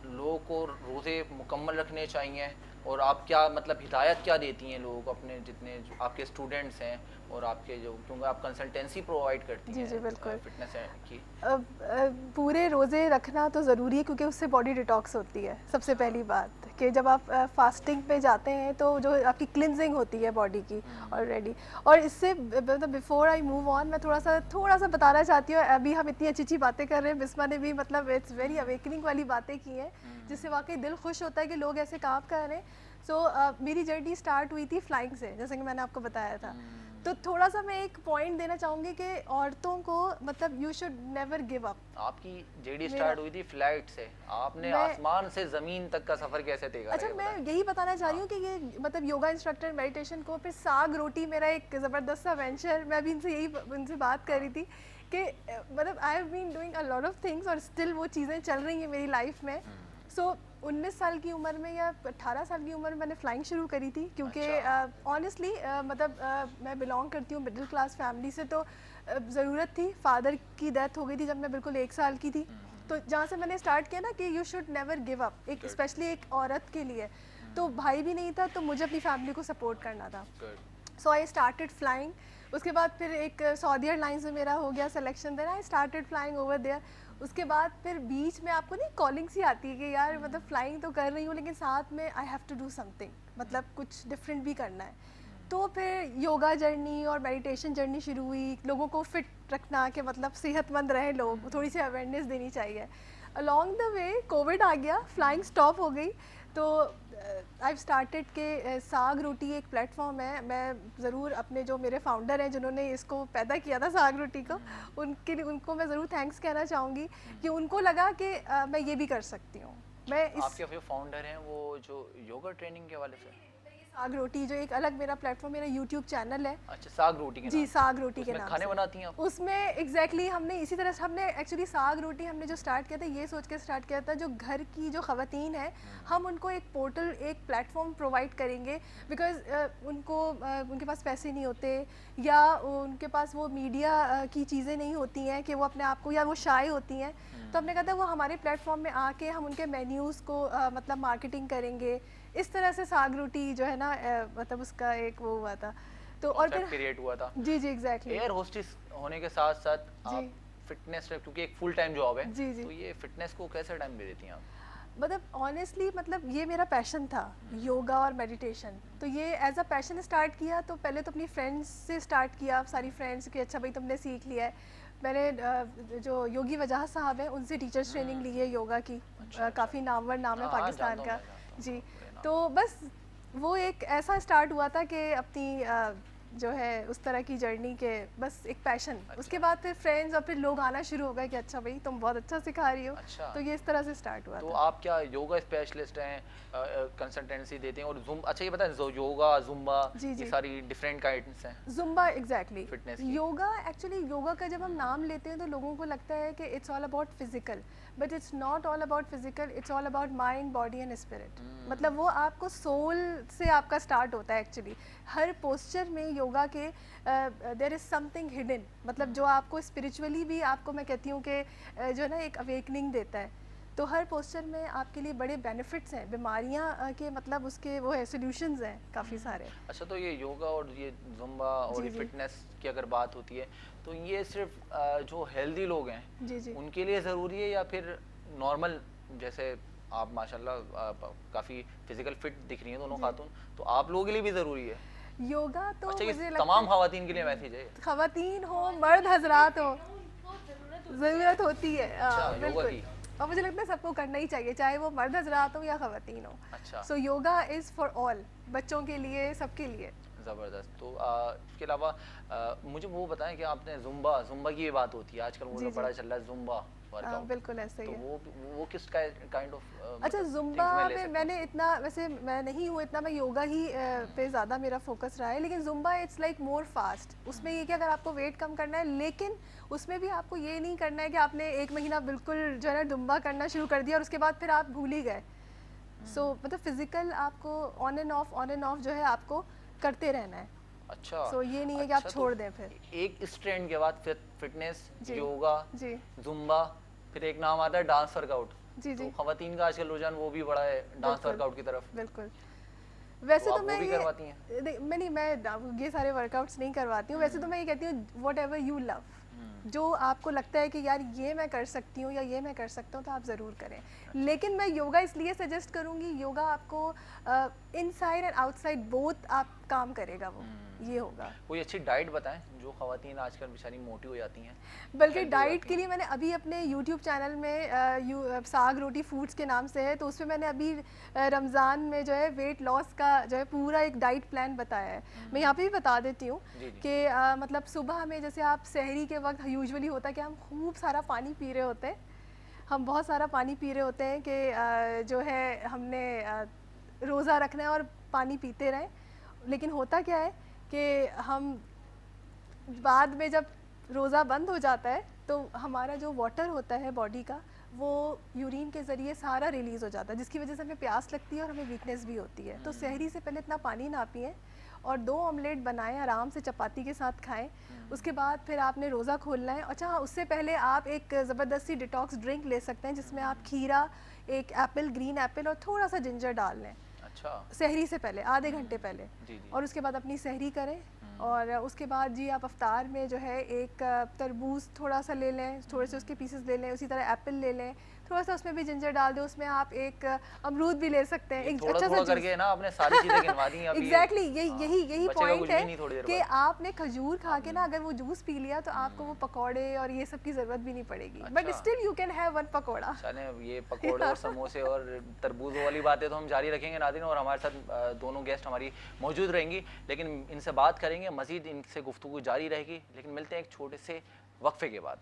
लोगों को रोज़े मुकम्मल रखने चाहिए और आप क्या मतलब हिदायत क्या देती हैं लोगों को, अपने जितने आपके स्टूडेंट्स हैं और आपके जो, क्योंकि आप कंसल्टेंसी प्रोवाइड करती हैं जी बिल्कुल फिटनेस की। पूरे रोज़े रखना तो ज़रूरी है क्योंकि उससे बॉडी डिटॉक्स होती है। सबसे पहली बात कि जब आप फास्टिंग पे जाते हैं तो जो आपकी क्लिनजिंग होती है बॉडी की ऑलरेडी। और इससे मतलब बिफोर आई मूव ऑन, मैं थोड़ा सा बताना चाहती हूँ। अभी हम इतनी अच्छी अच्छी बातें कर रहे हैं, बिस्मा ने भी मतलब इट्स वेरी अवेकनिंग वाली बातें की हैं, जिससे वाकई दिल खुश होता है कि लोग ऐसे काम कर रहे हैं। सो मेरी जर्नी स्टार्ट हुई थी फ्लाइंग से, जैसे कि मैंने आपको बताया था। तो थोड़ा सा मैं एक पॉइंट देना चाहूँगी कि औरतों को मतलब you should never give up. आपकी जेडी स्टार्ट हुई थी फ्लाइट से, आपने आसमान से ज़मीन तक का सफ़र कैसे तय करा? अच्छा, मैं यही बताना चाह रही हूँ कि ये मतलब योगा इंस्ट्रक्टर, मेडिटेशन को, फिर साग रोटी मेरा एक ज़बरदस्त सा वेंचर। मैं भी उनसे बात कर रही थी कि मतलब I have been doing a lot of things और स्टिल वो चीज़ें चल रही हैं मेरी लाइफ में। सो 19 साल की उम्र में या 18 साल की उम्र में मैंने फ्लाइंग शुरू करी थी क्योंकि ऑनेस्टली मतलब मैं बिलोंग करती हूँ मिडिल क्लास फैमिली से, तो ज़रूरत थी। फादर की डेथ हो गई थी जब मैं बिल्कुल 1 साल की थी। तो जहाँ से मैंने स्टार्ट किया ना कि you should never give up, एक स्पेशली एक औरत के लिए। तो भाई भी नहीं था तो मुझे अपनी फैमिली को सपोर्ट करना था। सो आई स्टार्टेड फ्लाइंग। उसके बाद फिर एक सऊदी एयरलाइंस में मेरा हो गया selection, then I started flying over there. उसके बाद फिर बीच में आपको नहीं कॉलिंग सी आती है कि यार मतलब फ्लाइंग तो कर रही हूँ लेकिन साथ में I have to do something, मतलब कुछ डिफरेंट भी करना है। तो फिर योगा जर्नी और मेडिटेशन जर्नी शुरू हुई, लोगों को फिट रखना कि मतलब सेहतमंद रहे लोग, थोड़ी सी अवेयरनेस देनी चाहिए। अलॉन्ग द वे कोविड आ गया, फ्लाइंग स्टॉप हो गई। तो आई स्टार्टेड के साग रोटी एक प्लेटफॉर्म है। मैं ज़रूर अपने जो मेरे फाउंडर हैं जिन्होंने इसको पैदा किया था साग रोटी को, उनको मैं ज़रूर थैंक्स कहना चाहूँगी कि उनको लगा कि मैं ये भी कर सकती हूँ। आपके जो फाउंडर हैं वो जो योगा ट्रेनिंग के वाले से? साग रोटी जो एक अलग मेरा प्लेटफॉर्म, मेरा यूट्यूब चैनल है। अच्छा, साग रोटी के जी, नाम साग रोटी के नाम खाने से बनाती हैं आप? उसमें एग्जैक्टली हमने इसी तरह से हमने एक्चुअली साग रोटी हमने जो स्टार्ट किया था ये सोच के स्टार्ट किया था जो घर की जो ख़वातीन है हम उनको एक पोर्टल, एक प्लेटफॉर्म प्रोवाइड करेंगे। बिकॉज उनके पास पैसे नहीं होते या उनके पास वो मीडिया की चीज़ें नहीं होती हैं कि वो अपने आप को, या वो शाय होती हैं। तो हमने कहा था वो हमारे प्लेटफॉर्म में आके हम उनके मेन्यूज़ को मतलब मार्केटिंग करेंगे। इस तरह से साग रोटी जो है ना मतलब उसका एक वो हुआ था। तो और फिर क्रिएट हुआ था। जी जी एग्जैक्टली। एयर होस्टेस होने के साथ साथ आप फिटनेस, क्योंकि एक फुल टाइम जॉब है, जी जी, तो ये फिटनेस को कैसे टाइम दे देती हैं आप? मतलब ऑनेस्टली मतलब ये मेरा पैशन था, योगा और मेडिटेशन। तो ये एज अ पैशन स्टार्ट किया। तो पहले तो अपनी फ्रेंड्स से स्टार्ट किया, सारी फ्रेंड्स कि अच्छा भाई तुमने सीख लिया है। मैंने जो योगी वजाहत साहब हैं उनसे टीचर्स ट्रेनिंग ली है योगा की। काफ़ी नामवर नाम है हाँ, पाकिस्तान जानता का। हूँ, मैं जानता हूँ, जी, बड़े नाम। तो बस वो एक ऐसा स्टार्ट हुआ था कि अपनी जो है उस तरह की जर्नी के बस एक पैशन। उसके बाद फिर फ्रेंड्स और फिर लोग आना शुरू हो गए कि अच्छा भाई तुम बहुत अच्छा सिखा रही हो। अच्छा। तो ये इस तरह से स्टार्ट हुआ तो था। आप क्या योगा स्पेशलिस्ट हैं, कंसल्टेंसी देते हैं? और अच्छा ये बताएं, योगा जुम्बा जी, ये जी। सारी डिफरेंट काइंड्स हैं जुम्बा एग्जैक्टली। फिटनेस की? योगा एक्चुअली योगा का जब हम नाम लेते हैं तो लोगों को लगता है कि it's all about physical, but it's not all about physical, it's all about mind body and spirit. मतलब वो आपको सोल से आपका स्टार्ट होता है एक्चुअली। हर पोस्चर में योगा के देयर इज़ समथिंग हिडन, मतलब जो आपको स्पिरिचुअली भी आपको मैं कहती हूँ कि जो है ना एक अवेकनिंग देता है। तो हर पोस्चर में आपके लिए बड़े बेनिफिट्स हैं, बीमारियां के मतलब उसके वो है सोल्यूशंस हैं काफ़ी सारे। अच्छा, तो ये योगा और ये जुम्बा और जी, ये जी। फिटनेस की अगर बात होती है तो ये सिर्फ जो हेल्दी लोग हैं जी जी उनके लिए ज़रूरी है, या फिर नॉर्मल जैसे आप माशाल्लाह काफ़ी फिजिकल फिट दिख रही हैं दोनों खातून, तो आप लोगों के लिए भी ज़रूरी है? योगा तो अच्छा, मुझे ये लगता तमाम है खवातीन के लिए मैसेज है? खवातीन हो मर्द हजरात हो ज़रूरत होती है। अच्छा, योगा बिल्कुल। की? और मुझे लगता है सबको करना ही चाहिए, चाहे वो मर्द हजरात हो या खवातीन हो। अच्छा। सो योगा इज़ फॉर ऑल, बच्चों के लिए, सबके लिए। ज़बरदस्त। तो इसके अलावा मुझे वो बताएं कि आपने जुम्बा की ये बात होती है आजकल, वो जी, जो जी। बड़ा चल रहा है जुम्बा वर्कआउट, बिल्कुल ऐसे ही तो है। वो किस काइंड ऑफ अच्छा, जुम्बा में मैंने इतना, वैसे मैं नहीं हूँ इतना, मैं योगा ही पे ज़्यादा मेरा फोकस रहा है। लेकिन Zumba it's like more fast. उसमें ये कि अगर आपको वेट कम करना है, लेकिन उसमें भी आपको ये नहीं करना है कि आपने 1 महीना बिल्कुल जो है ना जुम्बा करना शुरू कर दिया और उसके बाद फिर आप भूल ही गए। सो मतलब फिजिकल आपको ऑन एंड ऑफ जो है आपको करते रहना है। अच्छा। सो ये नहीं है कि आप अच्छा, छोड़ तो दें फिर। एक इस ट्रेंड के बाद फिटनेस, जी। योगा, जी जुम्बा, फिर एक नाम आता है डांस वर्कआउट। जी तो जी खवातीन का आजकल रुझान वो भी बड़ा है डांस बिल्कुल। वर्कआउट की तरफ। बिल्कुल। वैसे तो तो आप मैं वो भी ये करवाती हैं? मैं ये सारे वर्कआउट्स नहीं करवाती हूँ। वैसे तो मैं ये कहती हूँ व्हाट एवर यू लव, जो आपको लगता है कि यार ये मैं कर सकती हूँ या ये मैं कर सकता हूँ, तो आप ज़रूर करें। लेकिन मैं योगा इसलिए सजेस्ट करूँगी, योगा आपको इनसाइड एंड आउटसाइड बोथ आप काम करेगा वो, ये होगा। कोई अच्छी डाइट बताएं जो खवातीन आजकल बेचारी मोटी हो जाती हैं। बल्कि healthy हो डाइट जाती के हैं। लिए मैंने अभी अपने YouTube चैनल में साग रोटी फूड्स के नाम से है, तो उसमें मैंने अभी रमज़ान में जो है वेट लॉस का जो है पूरा एक डाइट प्लान बताया है। मैं यहाँ पे भी बता देती हूँ जी, जी। कि मतलब सुबह में जैसे आप सहरी के वक्त यूजुअली होता है कि हम खूब सारा पानी पी रहे होते हैं, हम बहुत सारा पानी पी रहे होते हैं कि जो है हमने रोज़ा रखना है और पानी पीते रहें। लेकिन होता क्या है कि हम बाद में जब रोज़ा बंद हो जाता है तो हमारा जो वाटर होता है बॉडी का, वो यूरिन के ज़रिए सारा रिलीज़ हो जाता है, जिसकी वजह से हमें प्यास लगती है और हमें वीकनेस भी होती है। तो सहरी से पहले इतना पानी ना पिएं और 2 ऑमलेट बनाएं, आराम से चपाती के साथ खाएं। उसके बाद फिर आपने रोज़ा खोलना है। अच्छा हाँ, उससे पहले आप एक ज़बरदस्ती डिटॉक्स ड्रिंक ले सकते हैं, जिसमें आप खीरा, एक एप्पल, ग्रीन एप्पल और थोड़ा सा जिंजर डाल लें अच्छा। सहरी से पहले, आधे घंटे पहले। जी, जी। और उसके बाद अपनी सहरी करें। और उसके बाद जी आप अफ्तार में जो है एक तरबूज थोड़ा सा ले लें, थोड़े से उसके पीसेस ले लें, उसी तरह एप्पल ले लें, थोड़ा सा उसमें भी जिंजर डाल दें, उसमें आप एक अमरूद भी ले सकते हैं। एक थोड़ा अच्छा थोड़ा सा करके ना आपने सारी चीजें गिनवा दी हैं अभी। एग्जैक्टली हाँ, यही बचेगा पॉइंट कुछ है भी नहीं थोड़ी देर कि बाद। आपने खजूर खा के ना अगर वो जूस पी लिया तो आपको वो पकौड़े और ये सब की ज़रूरत भी नहीं पड़ेगी। बट अच्छा। Still you can have 1 pakora. चलें, ये पकोड़े और समोसे और तरबूजों वाली बातें तो हम जारी रखेंगे नाज़रीन, और हमारे साथ दोनों गेस्ट हमारी मौजूद रहेंगी, लेकिन इनसे बात करेंगे, मज़ीद इनसे गुफ्तगू जारी रहेगी। लेकिन मिलते हैं एक छोटे से वक्फे के बाद।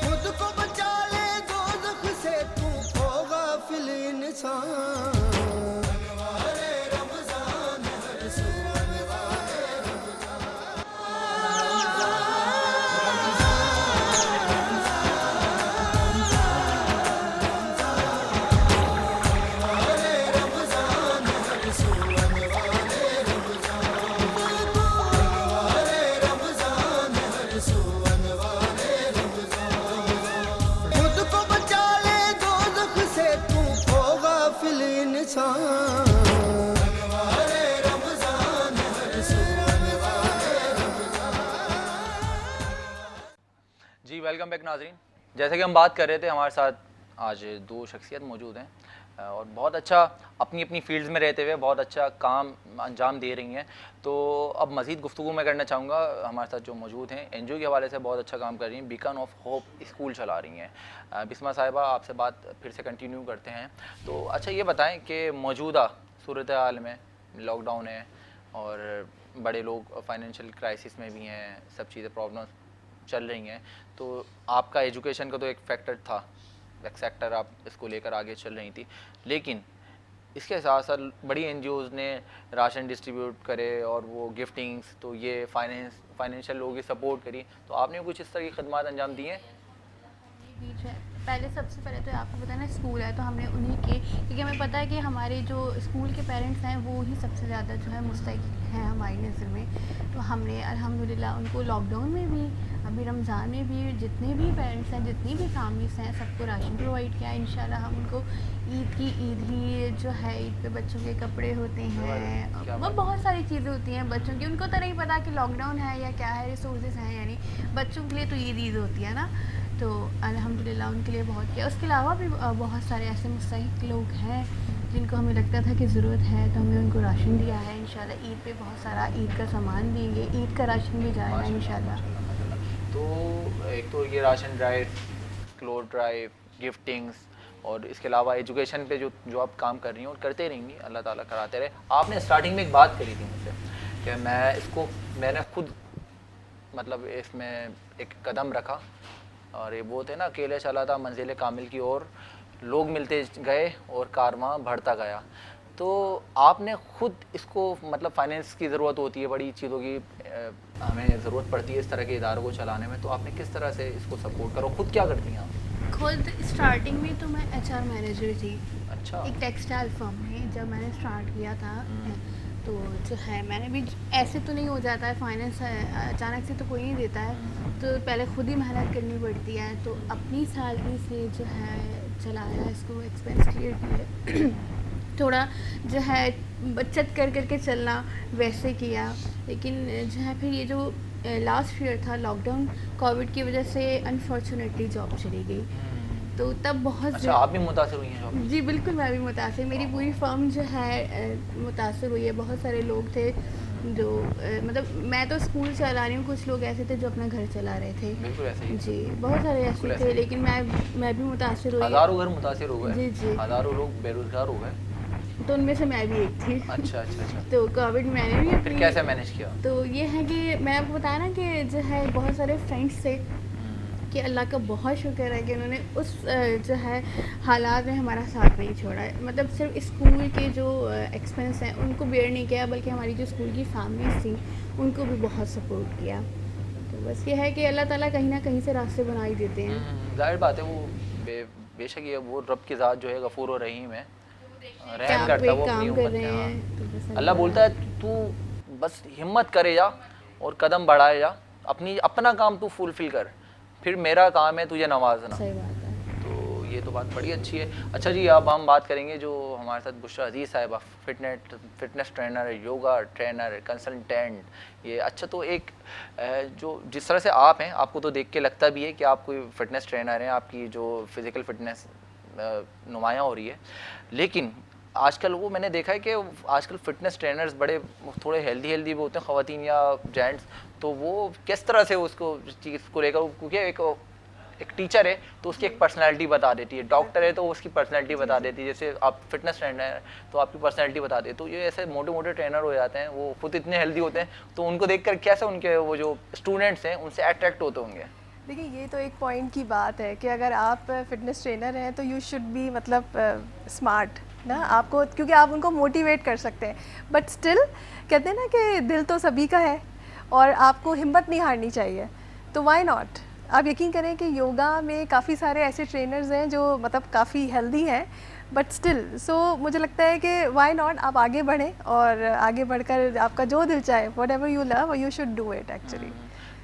खुद को बचा ले दोज़ख से, तू हो गाफिल इंसान। खुद को बचा ले दोज़ख से, तू हो गाफिल इंसान। वेलकम बैक नाजरीन। जैसे कि हम बात कर रहे थे, हमारे साथ आज दो शख्सियत मौजूद हैं और बहुत अच्छा अपनी अपनी फील्ड्स में रहते हुए बहुत अच्छा काम अंजाम दे रही हैं। तो अब मज़ीद गुफ्तगू मैं करना चाहूँगा। हमारे साथ जो मौजूद हैं एनजीओ के हवाले से बहुत अच्छा काम कर रही हैं, बीकन ऑफ होप स्कूल चला रही हैं। बिस्मा साहिबा, आपसे बात फिर से कंटिन्यू करते हैं। तो अच्छा ये बताएं कि मौजूदा सूरत हाल में लॉकडाउन है और बड़े लोग फाइनेंशियल क्राइसिस में भी हैं, सब चीज़ें प्रॉब्लम्स चल रही हैं, तो आपका एजुकेशन का तो एक फैक्टर था, एक सेक्टर आप इसको लेकर आगे चल रही थी, लेकिन इसके साथ साथ बड़ी एनजीओज़ ने राशन डिस्ट्रीब्यूट करे और वो गिफ्टिंग्स, तो ये फाइनेंशियल लोगों की सपोर्ट करी, तो आपने कुछ इस तरह की खदमात अंजाम दी हैं? बीच है, पहले सबसे पहले तो आपको पता है ना स्कूल है, तो हमने उन्हीं के, क्योंकि हमें पता है कि हमारे जो स्कूल के पेरेंट्स हैं वो ही सबसे ज़्यादा जो है मुस्तहिक हैं हमारी नज़र में। तो हमने अल्हम्दुलिल्लाह उनको लॉकडाउन में भी, अभी रमज़ान में भी, जितने भी पेरेंट्स हैं, जितनी भी फैमिलीज़ हैं, सबको राशन प्रोवाइड किया। इंशाल्लाह हम उनको ईद ही जो है, ईद पे बच्चों के कपड़े होते हैं, वो बहुत सारी चीज़ें होती हैं बच्चों की, उनको तो नहीं पता कि लॉकडाउन है या क्या है, रिसोर्सेज हैं, यानी बच्चों के लिए तो ईद होती है ना, तो अल्हम्दुलिल्लाह उनके लिए बहुत किया। उसके अलावा भी बहुत सारे ऐसे मुस्तहिक लोग हैं जिनको हमें लगता था कि ज़रूरत है, तो हमने उनको राशन दिया है। इंशाल्लाह ईद पे बहुत सारा ईद का सामान देंगे, ईद का राशन भी जाएगा इंशाल्लाह। तो एक तो ये राशन ड्राइव, क्लोथ ड्राइव, गिफ्टिंग्स और इसके अलावा एजुकेशन पे जो आप काम कर रही हैं और करते रहेंगी, अल्लाह ताला कराते रहे। आपने स्टार्टिंग में एक बात करी थी मुझसे कि मैंने खुद मतलब इसमें एक कदम रखा और ये वो थे ना, अकेले चला था मंजिल कामिल की ओर, लोग मिलते गए और कारवां बढ़ता गया। तो आपने खुद इसको, मतलब फाइनेंस की ज़रूरत होती है, बड़ी चीज़ों की हमें ज़रूरत पड़ती है इस तरह के इदारों को चलाने में, तो आपने किस तरह से इसको सपोर्ट करो, खुद क्या करती हैं आप? खुद स्टार्टिंग में तो मैं एचआर मैनेजर थी, अच्छा, एक टेक्सटाइल फर्म में जब मैंने स्टार्ट किया था। तो जो है मैंने भी, ऐसे तो नहीं हो जाता है फाइनेंस, अचानक से तो कोई नहीं देता है, तो पहले खुद ही मेहनत करनी पड़ती है। तो अपनी सैलरी से जो है चलाया इसको, एक्सपेंस क्लियर किए, थोड़ा जो है बचत कर करके चलना वैसे किया। लेकिन जो है फिर ये जो लास्ट ईयर था लॉकडाउन कोविड की वजह से अनफॉर्चुनेटली जॉब चली गई, तो तब बहुत अच्छा आप भी मुतासर हुई हैं जॉब? जी बिल्कुल, मैं भी मुतासर, मेरी पूरी फर्म जो है मुतासर हुई है। बहुत सारे लोग थे जो मतलब मैं तो स्कूल चला रही हूँ, कुछ लोग ऐसे थे जो अपना घर चला रहे थे, बिल्कुल ऐसे ही, जी बहुत सारे ऐसे थे, लेकिन मैं भी मुतासर हुई। हज़ारों घर मुतासर हो गए, जी जी, हज़ारों लोग बेरोजगार हो गए, तो उनमें से मैं भी एक थी। अच्छा अच्छा अच्छा, तो कोविड मैंने भी फिर कैसे मैनेज किया? तो ये है कि मैं आपको बताया ना कि जो है बहुत सारे फ्रेंड्स थे कि अल्लाह का बहुत शुक्र है कि उन्होंने उस जो है हालात में हमारा साथ नहीं छोड़ा है। मतलब सिर्फ स्कूल के जो एक्सपेंस हैं उनको बेयर नहीं किया, बल्कि हमारी जो स्कूल की फैमिलीज थी उनको भी बहुत सपोर्ट किया। तो बस ये है कि अल्लाह ताला कहीं ना कहीं से रास्ते बना ही देते हैं। जाहिर बात है, वो बेशक ये वो रब की ज़ात जो है गफूर और रहीम है, रहम आप करता है एक वो काम अपनी कर उम्मत रहे में। हैं तो बस अल्लाह बोलता है तू बस हिम्मत करे जा और कदम बढ़ाए जा, अपना काम तू फुलफिल कर, फिर मेरा काम है तुझे नवाजना। सही बात है। तो ये तो बात बड़ी अच्छी है। अच्छा जी, अब हम बात करेंगे जो हमारे साथ बुशरा अजीज़ साहिबा, fitness trainer, yoga trainer, consultant, ये अच्छा तो एक जो जिस तरह से आप हैं, आपको तो देख के लगता भी है कि आप कोई फिटनेस ट्रेनर हैं, आपकी जो फिज़िकल फिटनेस नुमायाँ हो रही है, लेकिन आजकल वो मैंने देखा है कि आजकल फिटनेस ट्रेनर्स बड़े थोड़े हेल्दी भी होते हैं, ख़वातीन या जेंट्स, तो वो किस तरह से उसको चीज़ को लेकर, क्योंकि एक टीचर है तो उसकी एक पर्सनैलिटी बता देती है, डॉक्टर है तो उसकी पर्सनैलिटी बता देती है, जैसे आप फिटनेस ट्रेनर हैं तो आपकी पर्सनैलिटी बता देती है। तो ये ऐसे मोटे ट्रेनर हो जाते हैं, वो खुद इतने हेल्दी होते हैं, तो उनको देखकर कैसे उनके वो जो स्टूडेंट्स हैं उनसे अट्रैक्ट होते होंगे? देखिए, ये तो एक पॉइंट की बात है कि अगर आप फिटनेस ट्रेनर हैं तो यू शुड बी मतलब स्मार्ट ना, आपको, क्योंकि आप उनको मोटिवेट कर सकते हैं, बट स्टिल कहते हैं ना कि दिल तो सभी का है और आपको हिम्मत नहीं हारनी चाहिए, तो व्हाई नॉट। आप यकीन करें कि योगा में काफ़ी सारे ऐसे ट्रेनर्स हैं जो मतलब काफ़ी हेल्दी हैं, बट स्टिल मुझे लगता है कि व्हाई नॉट, आप आगे बढ़ें और आगे बढ़कर आपका जो दिल चाहे, what ever you love you should do it actually.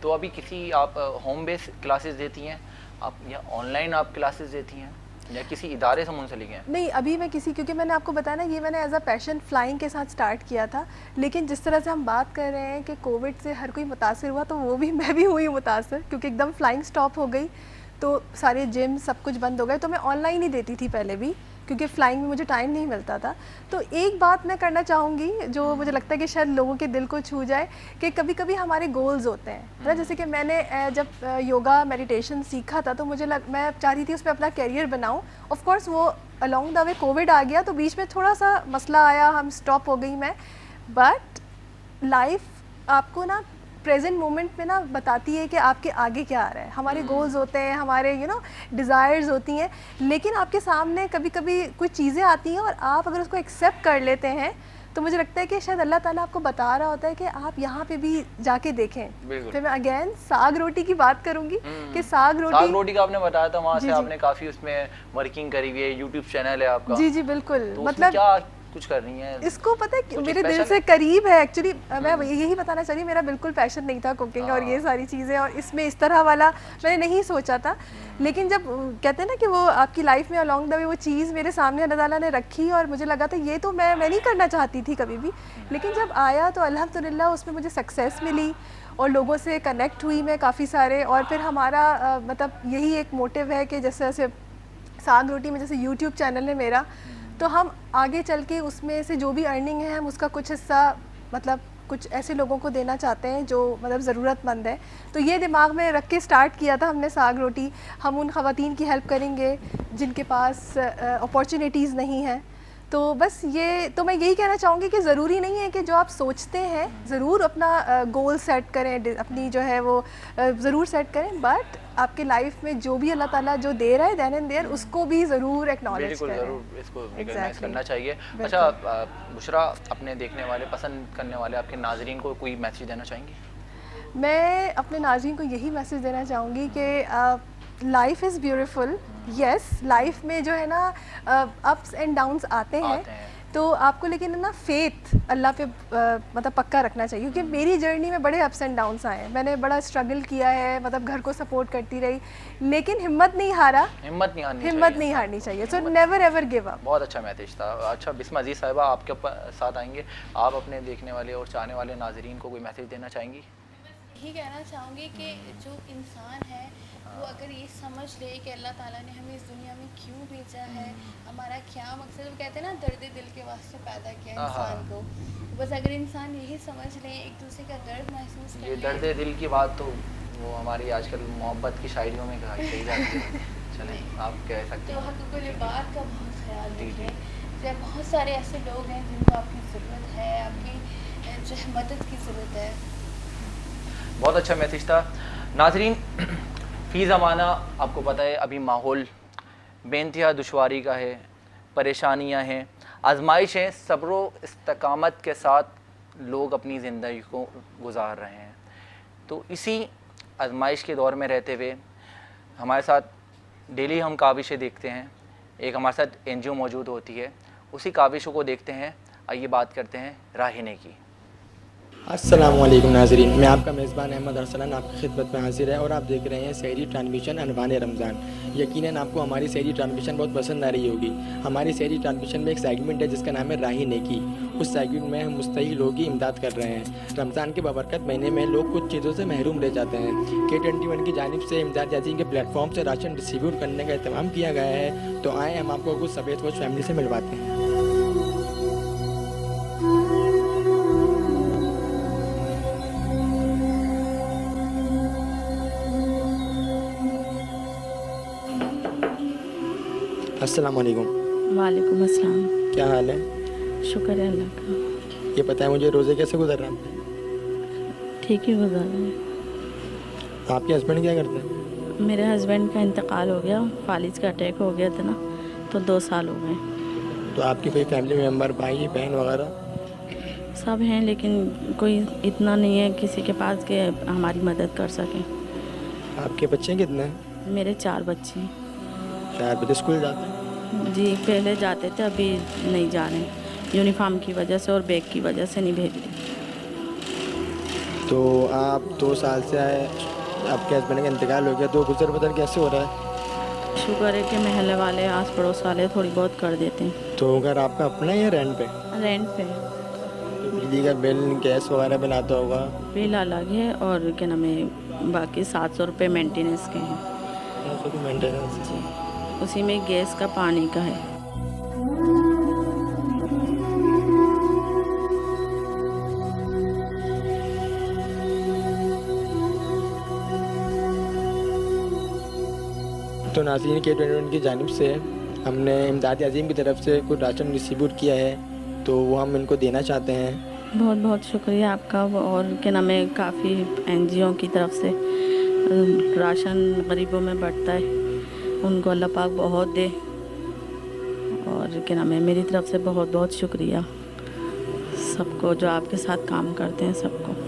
तो अभी किसी आप होम बेस्ड क्लासेस देती हैं आप या ऑनलाइन आप क्लासेस देती हैं? या किसी इदारे से मुंसलिक हैं? नहीं, अभी मैं किसी, क्योंकि मैंने आपको बताया ना, ये मैंने एज अ पैशन फ्लाइंग के साथ स्टार्ट किया था, लेकिन जिस तरह से हम बात कर रहे हैं कि कोविड से हर कोई मुतासिर हुआ, तो वो भी मैं भी हुई मुतासिर, क्योंकि एकदम फ्लाइंग स्टॉप हो गई, तो सारे जिम सब कुछ बंद हो गए। तो मैं ऑनलाइन ही देती थी पहले भी, क्योंकि फ़्लाइंग में मुझे टाइम नहीं मिलता था। तो एक बात मैं करना चाहूँगी जो मुझे लगता है कि शायद लोगों के दिल को छू जाए, कि कभी कभी हमारे गोल्स होते हैं, है ना। जैसे कि मैंने जब योगा मेडिटेशन सीखा था, तो मैं चाह रही थी उसमें अपना कैरियर बनाऊँ। ऑफ कोर्स वो अलोंग द वे कोविड आ गया, तो बीच में थोड़ा सा मसला आया, हम स्टॉप हो गई मैं। बट लाइफ आपको ना प्रेजेंट मोमेंट में ना बताती है कि आपके आगे क्या आ रहा है। हमारे गोल्स होते हैं, हमारे डिज़ायर्स होती हैं, लेकिन आपके सामने कभी कभी कुछ चीज़ें आती हैं, और आप अगर उसको एक्सेप्ट कर लेते हैं, तो मुझे लगता है कि शायद अल्लाह ताला आपको बता रहा होता है कि आप यहाँ पे भी जाके देखें। फिर मैं अगेन साग रोटी की बात करूँगी कि साग रोटी का आपने बताया था, वहाँ से आपने काफ़ी उसमें वर्किंग करी हुई है, यूट्यूब चैनल है आपका। जी बिल्कुल। तो मतलब क्या कुछ कर रही हैं इसको पता है मेरे दिल से करीब है एक्चुअली। मैं यही बताना चाह रही, मेरा बिल्कुल पैशन नहीं था कुकिंग और ये सारी चीज़ें, और इसमें इस तरह वाला मैंने नहीं सोचा था। लेकिन जब कहते हैं ना कि वो आपकी लाइफ में अलोंग द वे वो चीज़ मेरे सामने अल्लाह ताला ने रखी, और मुझे लगा था ये तो मैं नहीं करना चाहती थी कभी भी, लेकिन जब आया तो अल्हम्दुलिल्लाह उसमें मुझे सक्सेस मिली, और लोगों से कनेक्ट हुई मैं काफ़ी सारे। और फिर हमारा मतलब यही एक मोटिव है कि जैसे जैसे साग रोटी में जैसे यूट्यूब चैनल है मेरा, तो हम आगे चल के उसमें से जो भी अर्निंग है, हम उसका कुछ हिस्सा मतलब कुछ ऐसे लोगों को देना चाहते हैं जो मतलब ज़रूरतमंद है। तो ये दिमाग में रख के स्टार्ट किया था हमने साग रोटी। हम उन ख़वातीन की हेल्प करेंगे जिनके पास अपॉर्चुनिटीज़ नहीं हैं। तो बस ये तो मैं यही कहना चाहूँगी कि ज़रूरी नहीं है कि जो आप सोचते हैं ज़रूर अपना गोल सेट करें, अपनी जो है वो ज़रूर सेट करें, बट आपके लाइफ में जो भी अल्लाह ताला जो दे रहा है देन एंड देयर, उसको भी ज़रूर एक्नॉलेज करें। ज़रूर इसको रिकॉग्नाइज करना चाहिए। अच्छा बुशरा, अपने देखने वाले, पसंद करने वाले आपके नाज़रीन को कोई मैसेज देना चाहेंगी? मैं अपने नाज़रीन को यही मैसेज देना चाहूँगी कि life is beautiful. Yes, life में जो है ना अप्स एंड डाउन्स आते हैं, तो आपको लेकिन ना फेथ अल्लाह पे मतलब पक्का रखना चाहिए, क्योंकि मेरी जर्नी में बड़े अप्स एंड डाउन्स आए हैं। मैंने बड़ा स्ट्रगल किया है, मतलब घर को सपोर्ट करती रही, लेकिन हिम्मत नहीं हारनी चाहिए। So never ever give up. बहुत अच्छा मैसेज था। अच्छा बिस्मा अजीज़ साहिबा, आपके साथ आएंगे, आप अपने देखने वाले और चाहने वाले नाजरीन को कोई मैसेज देना चाहेंगी? यही कहना चाहूँगी कि जो इंसान है वो अगर ये समझ ले कि अल्लाह ताला ने हमें इस दुनिया में क्यों भेजा है, हमारा क्या मकसद, वो कहते हैं ना दर्द दिल के वास्ते पैदा किया इंसान को, बस अगर इंसान यही समझ ले, एक दूसरे का दर्द महसूस कर ले। ये दर्द दिल की बात तो वो हमारी आजकल मोहब्बत की शायरियों में कही जाती है। चलें, आप कह सकते हैं। तो हक़ुक़ुल इबाद का बहुत ख्याल रखें। जब बहुत सारे ऐसे लोग हैं जिनको आपकी ज़रूरत है, आपकी जो है मदद की ज़रूरत है। बहुत अच्छा मैसेज था। नाज़रीन, फ़ी ज़माना आपको पता है अभी माहौल बेइंतहा दुश्वारी का है, परेशानियां हैं, आजमाइश हैं, सब्र इस्तकामत के साथ लोग अपनी ज़िंदगी को गुजार रहे हैं। तो इसी आजमाइश के दौर में रहते हुए हमारे साथ डेली हम काविशें देखते हैं। एक हमारे साथ NGO मौजूद होती है, उसी काविशों को देखते हैं। आइए बात करते हैं राहिने की। अस्सलाम वालेकुम नाज़रीन, मैं आपका मेज़बान अहमद अरसलान आपकी खिदमत में हाजिर है और आप देख रहे हैं सहरी ट्रांसमिशन अनवान रमज़ान। यकीनन आपको हमारी सहरी ट्रांसमिशन बहुत पसंद आ रही होगी। हमारी सहरी ट्रांसमिशन में एक सेगमेंट है जिसका नाम है राही नेकी। उस सेगमेंट में हम मुस्तहिक लोगों की इमदाद कर रहे हैं। रमज़ान के बाबरकत महीने में लोग कुछ चीज़ों से महरूम रह जाते हैं। K21 की जानिब से इमदाद जाजी के प्लेटफॉर्म से राशन डिस्ट्रीब्यूट करने का एहतमाम किया गया है। तो आएँ हम आपको कुछ सफ़ेद पोश फैमिली से मिलवाते हैं। अस्सलाम वालेकुम। वालेकुम अस्सलाम। क्या हाल है? शुक्र है अल्लाह का। ये पता है मुझे रोज़े कैसे गुजर रहा है? ठीक ही गुजर रहे हैं। आपके हस्बैंड क्या करते हैं? मेरे हस्बैंड का इंतकाल हो गया, फालिज का अटैक हो गया था ना, तो 2 साल हो गए। तो आपकी कोई फैमिली मेम्बर, भाई बहन वगैरह? सब हैं, लेकिन कोई इतना नहीं है किसी के पास के हमारी मदद कर सकें। आपके बच्चे कितने हैं? मेरे 4 बच्चे हैं। 4 बच्चे स्कूल जाते हैं? जी पहले जाते थे, अभी नहीं जा रहे, यूनिफॉर्म की वजह से और बैग की वजह से नहीं भेज रहे। तो आप 2 साल से आए, आपके हस्बैंड का इंतकाल हो गया, तो गुजर बदर कैसे हो रहा है? शुक्र है कि महल्ले वाले, आस पड़ोस वाले थोड़ी बहुत कर देते हैं। तो घर आपका अपना है या रेंट पे? रेंट पे। तो बिजली का बिल, गैस वगैरह बिल आता होगा? बिल अलग है और क्या नाम है, बाकी 700 रुपये मेंटेनेंस के हैं। मेंटेनेंस। उसी में गैस का, पानी का है। तो नाज़रीन, K21 की जानिब से हमने इमदाद अज़ीम की तरफ से कुछ राशन डिस्ट्रीब्यूट किया है, तो वो हम इनको देना चाहते हैं। बहुत बहुत शुक्रिया आपका। और क्या नाम है, काफ़ी NGO की तरफ से राशन गरीबों में बढ़ता है, उनको अल्लाह पाक बहुत दे। और क्या नाम है, मेरी तरफ से बहुत बहुत शुक्रिया सबको जो आपके साथ काम करते हैं, सबको।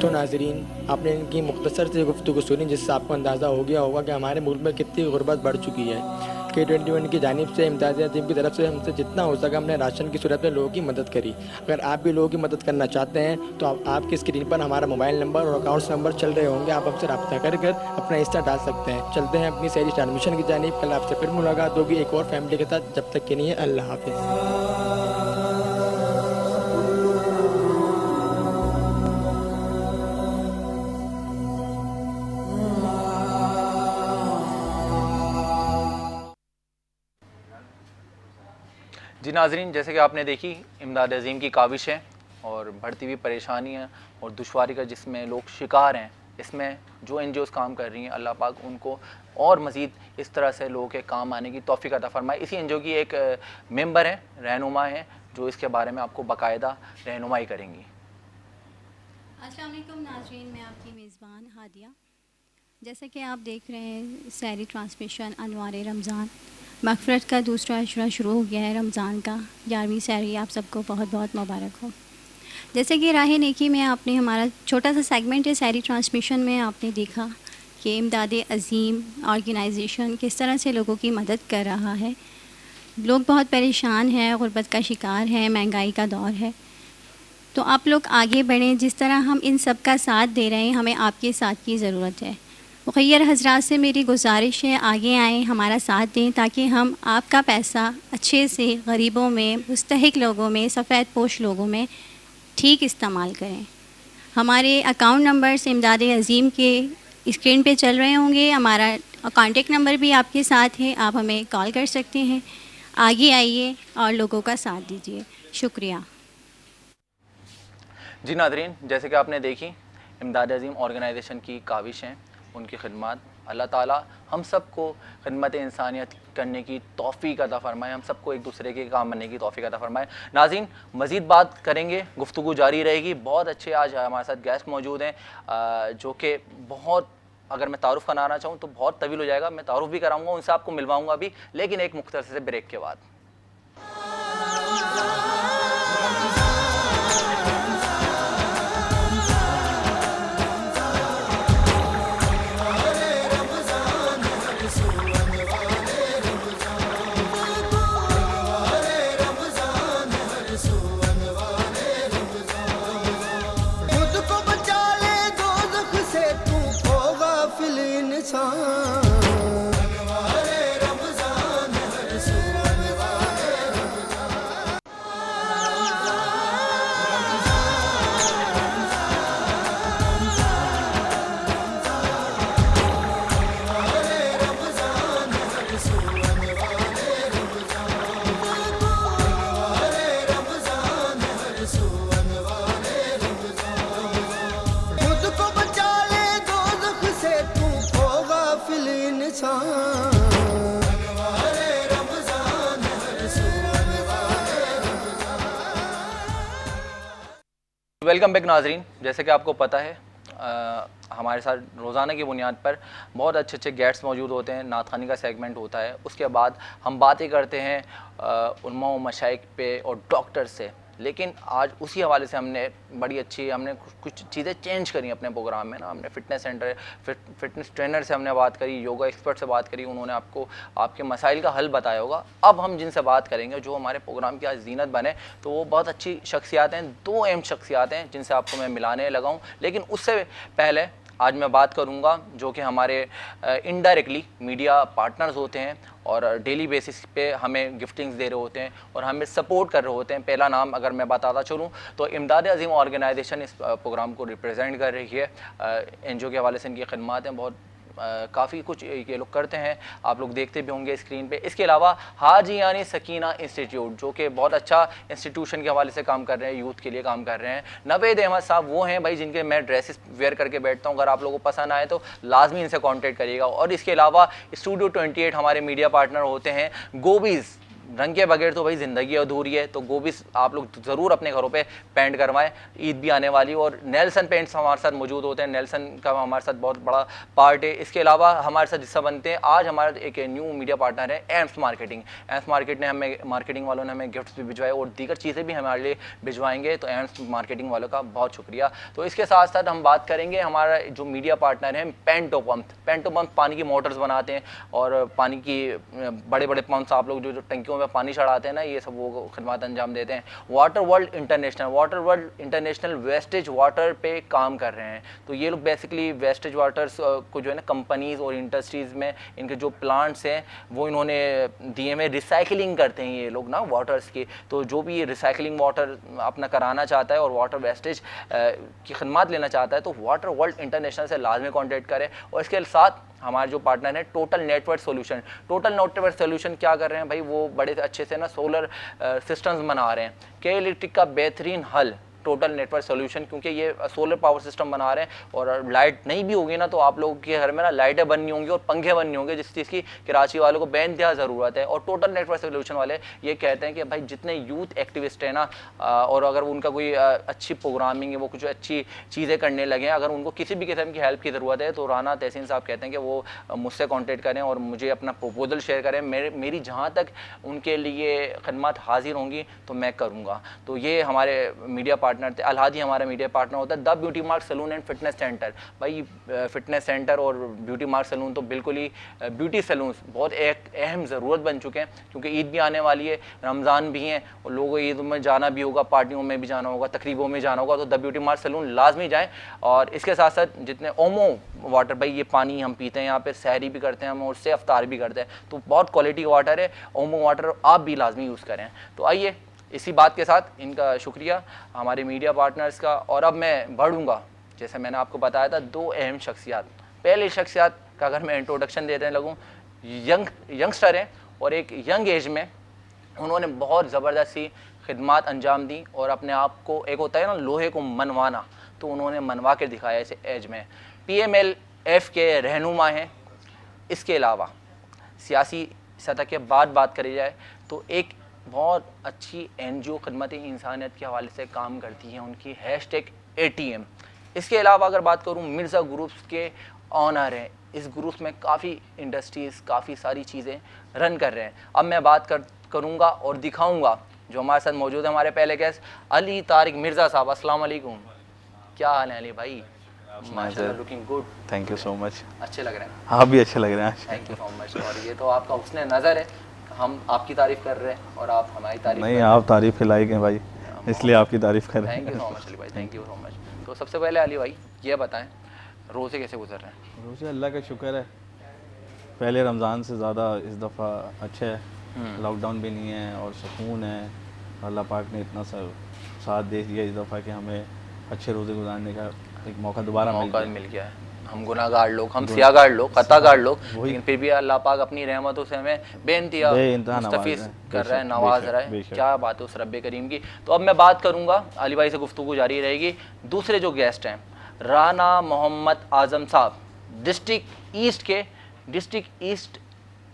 तो नाज़रीन, आपने इनकी मुख्तसर से गुफ्तगू सुनी, जिससे आपको अंदाज़ा हो गया होगा कि हमारे मुल्क में कितनी गुर्बत बढ़ चुकी है। K21 की जानिब से इमदाद अज़ीम की तरफ से हमसे जितना हो सका हमने राशन की सूरत में लोगों की मदद करी। अगर आप भी लोगों की मदद करना चाहते हैं तो आपकी स्क्रीन पर हमारा मोबाइल नंबर और अकाउंट्स नंबर चल रहे होंगे, आप हमसे रब्ता कर अपना हिस्सा डाल सकते हैं। चलते हैं अपनी सहरी ट्रांसमिशन की जानिब। कल आपसे फिर मुलाकात होगी एक और फैमिली के साथ। जब तक के लिए अल्लाह हाफ़िज़। जी नाज़रीन, जैसे कि आपने देखी इमदाद अज़ीम की काविशें और बढ़ती हुई परेशानियाँ और दुश्वारी का जिसमें लोग शिकार हैं, इसमें जो NGOs काम कर रही हैं, अल्लाह पाक उनको और मज़ीद इस तरह से लोगों के काम आने की तौफ़ीक अता फ़रमाए। इसी NGO की एक मेंबर हैं, रहनुमा हैं, जो इसके बारे में आपको बाकायदा रहनुमाई करेंगी। अस्सलाम वालेकुम नाज़रीन, मैं आपकी मेज़बान हादिया। जैसे कि आप देख रहे हैं, सहरी ट्रांसमिशन अनवार रमज़ान, मग़फ़िरत का दूसरा अशरा शुरू हो गया है रमज़ान का। 11वीं सहरी आप सबको बहुत बहुत मुबारक हो। जैसे कि राह नेकी में आपने हमारा छोटा सा सेगमेंट है सहरी ट्रांसमिशन में, आपने देखा कि इमदाद अज़ीम ऑर्गेनाइजेशन किस तरह से लोगों की मदद कर रहा है। लोग बहुत परेशान हैं, गुर्बत का शिकार हैं, महंगाई का दौर है। तो आप लोग आगे बढ़ें। जिस तरह हम इन सब का साथ दे रहे हैं, हमें आपके साथ की ज़रूरत है। मुखय्यर हज़रात से मेरी गुजारिश है, आगे आएँ, हमारा साथ दें, ताकि हम आपका पैसा अच्छे से गरीबों में, मुस्तहिक लोगों में, सफ़ेद पोश लोगों में ठीक इस्तेमाल करें। हमारे अकाउंट नंबर्स इमदाद अज़ीम के स्क्रीन पे चल रहे होंगे। हमारा कॉन्टेक्ट नंबर भी आपके साथ है, आप हमें कॉल कर सकते हैं। आगे आइए और लोगों का साथ दीजिए। शुक्रिया। जी नाज़रीन, जैसे कि आपने देखी इमदाद अज़ीम ऑर्गेनाइजेशन की काविशें, उनकी खिदमत, अल्लाह ताला हम सबको खिदमत इंसानियत करने की तौफ़ीक अता फ़रमाए, हम सबको एक दूसरे के काम बनने की तौफ़ीक अता फ़रमाए। नाज़रीन, मज़ीद बात करेंगे, गुफ्तगू जारी रहेगी। बहुत अच्छे आज हमारे साथ गेस्ट मौजूद हैं, जो कि बहुत, अगर मैं तारुफ़ कराना चाहूँ तो बहुत तवील हो जाएगा। मैं तारुफ़ भी कराऊँगा, उनसे आपको मिलवाऊँगा भी, लेकिन एक मुख्तसर से ब्रेक के बाद। वेलकम बैक नाजरीन। जैसे कि आपको पता है हमारे साथ रोज़ाना की बुनियाद पर बहुत अच्छे अच्छे गेस्ट्स मौजूद होते हैं। नातखानी का सेगमेंट होता है, उसके बाद हम बातें करते हैं उलमा व मशाइख पे और डॉक्टर से। लेकिन आज उसी हवाले से हमने बड़ी अच्छी हमने कुछ चीज़ें चेंज करी अपने प्रोग्राम में ना। हमने फिटनेस सेंटर फिटनेस ट्रेनर से हमने बात करी, योगा एक्सपर्ट से बात करी, उन्होंने आपको आपके मसाइल का हल बताया होगा। अब हम जिनसे बात करेंगे जो हमारे प्रोग्राम की आज जीनत बने, तो वो बहुत अच्छी शख्सियात हैं, 2 अहम शख्सियात हैं जिनसे आपको मैं मिलाने लगा हूँ। लेकिन उससे पहले आज मैं बात करूंगा जो कि हमारे इनडायरेक्टली मीडिया पार्टनर्स होते हैं और डेली बेसिस पे हमें गिफ्टिंग्स दे रहे होते हैं और हमें सपोर्ट कर रहे होते हैं। पहला नाम अगर मैं बताता चलूँ तो इमदाद अज़ीम ऑर्गेनाइजेशन इस प्रोग्राम को रिप्रेजेंट कर रही है। NGO के हवाले से इनकी खिदमत हैं, बहुत काफ़ी कुछ ये लोग करते हैं, आप लोग देखते भी होंगे स्क्रीन पे। इसके अलावा हाजियानी सकीना इंस्टीट्यूट जो कि बहुत अच्छा इंस्टीट्यूशन के हवाले से काम कर रहे हैं, यूथ के लिए काम कर रहे हैं। नवेद अहमद साहब वो हैं भाई जिनके मैं ड्रेसेस वेयर करके बैठता हूँ, अगर आप लोगों को पसंद आए तो लाजमी इनसे कॉन्टेक्ट करिएगा। और इसके अलावा स्टूडियो 28 हमारे मीडिया पार्टनर होते हैं। गोबीज़, रंग के बगैर तो भाई ज़िंदगी अधूरी है, तो गोबीज़ आप लोग ज़रूर अपने घरों पे पेंट करवाएं, ईद भी आने वाली। और नेल्सन पेंट्स हमारे साथ मौजूद होते हैं, नेल्सन का हमारे साथ बहुत बड़ा पार्ट है। इसके अलावा हमारे साथ हिस्सा बनते हैं आज हमारा एक न्यू मीडिया पार्टनर है एम्स मार्केटिंग। एम्स मार्केट ने हमें मार्केटिंग वालों ने हमें गिफ्ट्स भी भिजवाए और दीगर चीज़ें भी हमारे लिए भिजवाएंगे, तो एम्स मार्केटिंग वालों का बहुत शुक्रिया। तो इसके साथ साथ हम बात करेंगे हमारा जो मीडिया पार्टनर है पेंटो पंप। पेंटो पंप पानी की मोटर्स बनाते हैं और पानी की बड़े बड़े पंप्स आप लोग जो टंकियों में पानी चढ़ाते हैं ना, ये सब वो खिदमत अंजाम देते हैं। Water world international wastage water पे काम कर रहे हैं। तो ये लोग बेसिकली वेस्टेज वाटर्स को जो है ना कंपनीज़ और इंडस्ट्रीज़ में इनके जो प्लांट्स हैं वो इन्होंने दिए में रिसाइकलिंग करते हैं ये लोग ना वाटर्स की। तो जो भी ये रिसाइकलिंग वाटर अपना कराना चाहता है और वाटर वेस्टेज की खिदमत लेना चाहता है तो वाटर वर्ल्ड इंटरनेशनल से लाजमी कॉन्टेक्ट करें। और इसके साथ हमारे जो पार्टनर है total network solution. Total network solution क्या कर रहे हैं भाई, वो बड़े अच्छे से ना सोलर सिस्टम्स बना रहे हैं। के इलेक्ट्रिक का बेहतरीन हल टोटल नेटवर्क सॉल्यूशन, क्योंकि ये सोलर पावर सिस्टम बना रहे हैं और लाइट नहीं भी होगी ना तो आप लोगों के घर में ना लाइटें बननी होंगी और पंखे बननी होंगे, जिस चीज़ की कराची वालों को बेइंतहा ज़रूरत है। और टोटल नेटवर्क सॉल्यूशन वाले ये कहते हैं कि भाई जितने यूथ एक्टिविस्ट हैं ना और अगर उनका कोई अच्छी प्रोग्रामिंग है, वो कुछ अच्छी चीज़ें करने लगे हैं, अगर उनको किसी भी किस्म की हेल्प की ज़रूरत है तो राना तहसीन साहब कहते हैं कि वो मुझसे कॉन्टेक्ट करें और मुझे अपना प्रपोजल शेयर करें। मेरी जहाँ तक उनके लिए खिदमत हाजिर होंगी तो मैं करूँगा। तो ये हमारे मीडिया पार्टनर थे। अलहादी हमारा मीडिया पार्टनर होता है the beauty mark salon and fitness centre. भाई फिटनेस सेंटर और ब्यूटी मार्क सैलून तो बिल्कुल ही ब्यूटी सैलून बहुत एक अहम ज़रूरत बन चुके हैं, क्योंकि ईद भी आने वाली है, रमज़ान भी हैं और लोगों को ईद में जाना भी होगा, पार्टियों में भी जाना होगा, तकरीबों में जाना होगा, तो द ब्यूटी मार्क सैलून लाजमी जाएँ। और इसके साथ साथ जितने ओमो वाटर, भाई ये पानी हम पीते हैं यहाँ पे, सहरी भी करते हैं हम और से अफ्तार भी करते हैं, तो बहुत क्वालिटी वाटर है। ओमो वाटर आप भी लाजमी यूज़ करें। तो आइए इसी बात के साथ इनका शुक्रिया हमारे मीडिया पार्टनर्स का। और अब मैं बढ़ूँगा, जैसे मैंने आपको बताया था 2 अहम शख्सियात। पहले शख्सियात का अगर मैं इंट्रोडक्शन देने लगूँ, यंगस्टर हैं और एक यंग एज में उन्होंने बहुत ज़बरदस्त सी खिदमत अंजाम दी और अपने आप को, एक होता है ना लोहे को मनवाना, तो उन्होंने मनवा के दिखाया इस एज में। PMLF के रहनुमा हैं। इसके अलावा सियासी सतह के बाद बात करी जाए तो एक बहुत अच्छी NGO खिदमत इंसानियत के हवाले से काम करती है, उनकी #ATM। इसके अलावा अगर बात करूं, मिर्ज़ा ग्रुप्स के ऑनर हैं। इस ग्रुप्स में काफ़ी इंडस्ट्रीज़, काफ़ी सारी चीज़ें रन कर रहे हैं। अब मैं बात करूंगा और दिखाऊंगा जो हमारे साथ मौजूद है हमारे पहले गेस्ट अली तारिक मिर्ज़ा साहब। अस्सलाम वालेकुम, क्या हाल है अली भाई? माशाल्लाह, looking good. Thank you so much. अच्छे लग रहे हैं आप भी अच्छे लग रहे हैं। Thank you so much. और ये तो आपका हुस्न नज़र है, हम आपकी तारीफ़ कर रहे हैं और आप हमारी तारीफ़ नहीं, आप तारीफ़ के लायक हैं भाई, इसलिए आपकी तारीफ़ कर रहे हैं। Thank you so much Ali भाई, थैंक यू सो मच। तो सबसे पहले अली भाई ये बताएं, रोज़े कैसे गुजर रहे हैं? रोज़े अल्लाह का शुक्र है, पहले रमज़ान से ज़्यादा इस दफ़ा अच्छे है, लॉकडाउन भी नहीं है और सुकून है। अल्लाह पाक ने इतना साथ दे दिया इस दफ़ा कि हमें अच्छे रोज़े गुजारने का एक मौका दोबारा मिल गया है। हम गुनाहगार लोग, हम सियागार लोग, खतागार लोग, लेकिन फिर भी अल्लाह पाक अपनी रहमतों से हमें बेइंतहा मुस्तफ़ीज़ कर रहा है, नवाज रहा है। क्या बात है उस रब्बे करीम की। तो अब मैं बात करूँगा, अली भाई से गुफ्तगू जारी रहेगी। दूसरे जो गेस्ट हैं राना मोहम्मद आज़म साहब, डिस्ट्रिक्ट ईस्ट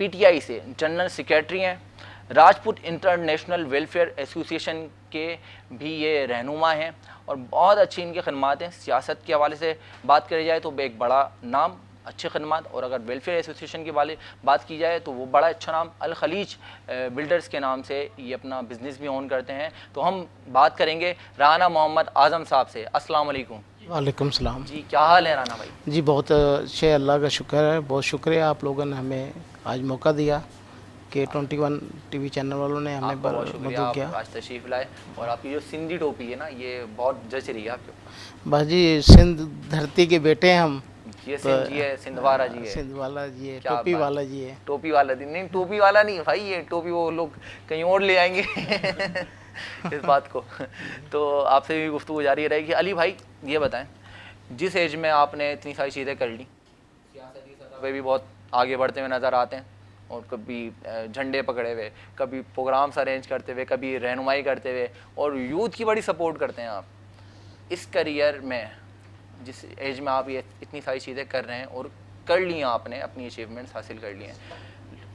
PTI से जनरल सेक्रेटरी हैं। राजपूत इंटरनेशनल वेलफेयर एसोसिएशन के भी ये रहनुमा हैं और बहुत अच्छी इनकी खिदमत हैं। सियासत के हवाले से बात करी जाए तो एक बड़ा नाम अच्छे खदमात। और अगर वेलफेयर एसोसिएशन की वाले बात की जाए तो वो बड़ा अच्छा नाम अल खलीज बिल्डर्स के नाम से ये अपना बिज़नेस भी ऑन करते हैं। तो हम बात करेंगे राना मोहम्मद आज़म साहब से। अस्सलाम वालेकुम। वालेकुम सलाम जी, क्या हाल है राना भाई? जी, बहुत अच्छे, अल्लाह का शुक्र है। बहुत शुक्रिया आप लोगों ने हमें आज मौका दिया कि 21 टीवी चैनल वालों ने हमें आपका बहुत शुक्रिया, मदद आप किया। आज तशरीफ़ लाए। और आपकी जो सिंधी टोपी है ना, ये बहुत जच रही है आपको। बस जी, सिंध धरती के बेटे हैं हम। ये सिंध जी है, सिंधवारा जी है, सिंध वाला जी है, क्या टोपी बात। वाला जी है। टोपी वाला दिन नहीं, टोपी वाला नहीं भाई, ये टोपी वो लोग कहीं और ले आएंगे इस बात को। तो आपसे भी गुफ्तगू जारी रहेगी। अली भाई ये बताएं, जिस एज में आपने इतनी सारी चीज़ें कर ली, सियासती सतह पे भी बहुत आगे बढ़ते हुए नज़र आते हैं, और कभी झंडे पकड़े हुए, कभी प्रोग्राम्स अरेंज करते हुए, कभी रहनुमाई करते हुए, और यूथ की बड़ी सपोर्ट करते हैं आप। इस करियर में जिस एज में आप ये इतनी सारी चीज़ें कर रहे हैं और कर ली हैं आपने, अपनी अचीवमेंट्स हासिल कर ली हैं,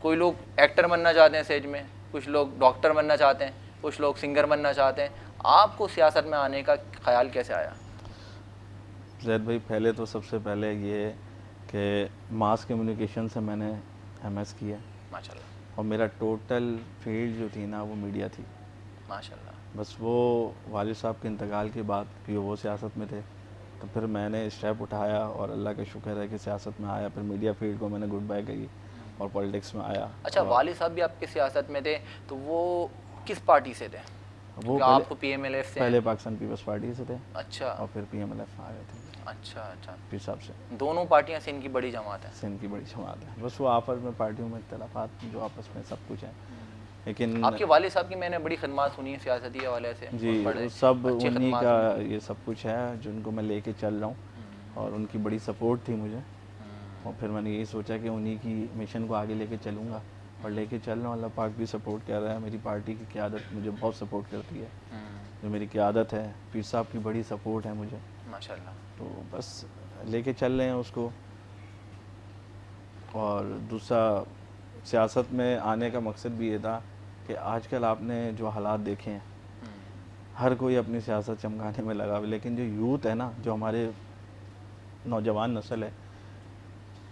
कोई लोग एक्टर बनना चाहते हैं इस एज में, कुछ लोग डॉक्टर बनना चाहते हैं, कुछ लोग सिंगर बनना चाहते हैं, आपको सियासत में आने का ख्याल कैसे आया? जैद भाई, पहले तो सबसे पहले ये कि मास कम्युनिकेशन से मैंने MS किया माशाल्लाह। और मेरा टोटल फील्ड जो थी ना वो मीडिया थी माशाल्लाह। बस वो वालिद साहब के इंतकाल के बाद भी वो सियासत में थे, तो फिर मैंने स्टेप उठाया और अल्लाह का शुक्र है कि सियासत में आया। फिर मीडिया फील्ड को मैंने गुड बाय करी और पॉलिटिक्स में आया। अच्छा, वालिद साहब भी आपके सियासत में थे, तो वो किस पार्टी से थे? वो आप PMLF से? पहले पाकिस्तान पीपल्स पार्टी से थे। अच्छा। और फिर PMLF में आ गए थे। अच्छा अच्छा। पीर साहब से। दोनों पार्टियां सिंध की बड़ी जमात है। सिंध की बड़ी जमात है, बस वो आपस में पार्टियों में इख्तलाफात जो आपस में सब कुछ है। लेकिन आपके वालिद साहब की मैंने बड़ी खदमात सुनी है सियासती हवाले से। जी, वो सब उन्हीं का ये सब कुछ है जिनको मैं लेके चल रहा हूँ, और उनकी बड़ी सपोर्ट थी मुझे। और फिर मैंने यही सोचा कि उन्हीं की मिशन को आगे लेके चलूँगा और लेके चल रहा हूँ। अल्लाह पाक भी सपोर्ट कर रहा है, मेरी पार्टी की क़यादत मुझे बहुत सपोर्ट करती है। जो मेरी क़यादत है, पीर साहब की बड़ी सपोर्ट है मुझे माशाल्लाह। तो बस लेके चल रहे हैं उसको। और दूसरा, सियासत में आने का मकसद भी ये था कि आजकल आपने जो हालात देखे हैं, हर कोई अपनी सियासत चमकाने में लगा हुआ, लेकिन जो यूथ है ना, जो हमारे नौजवान नस्ल है,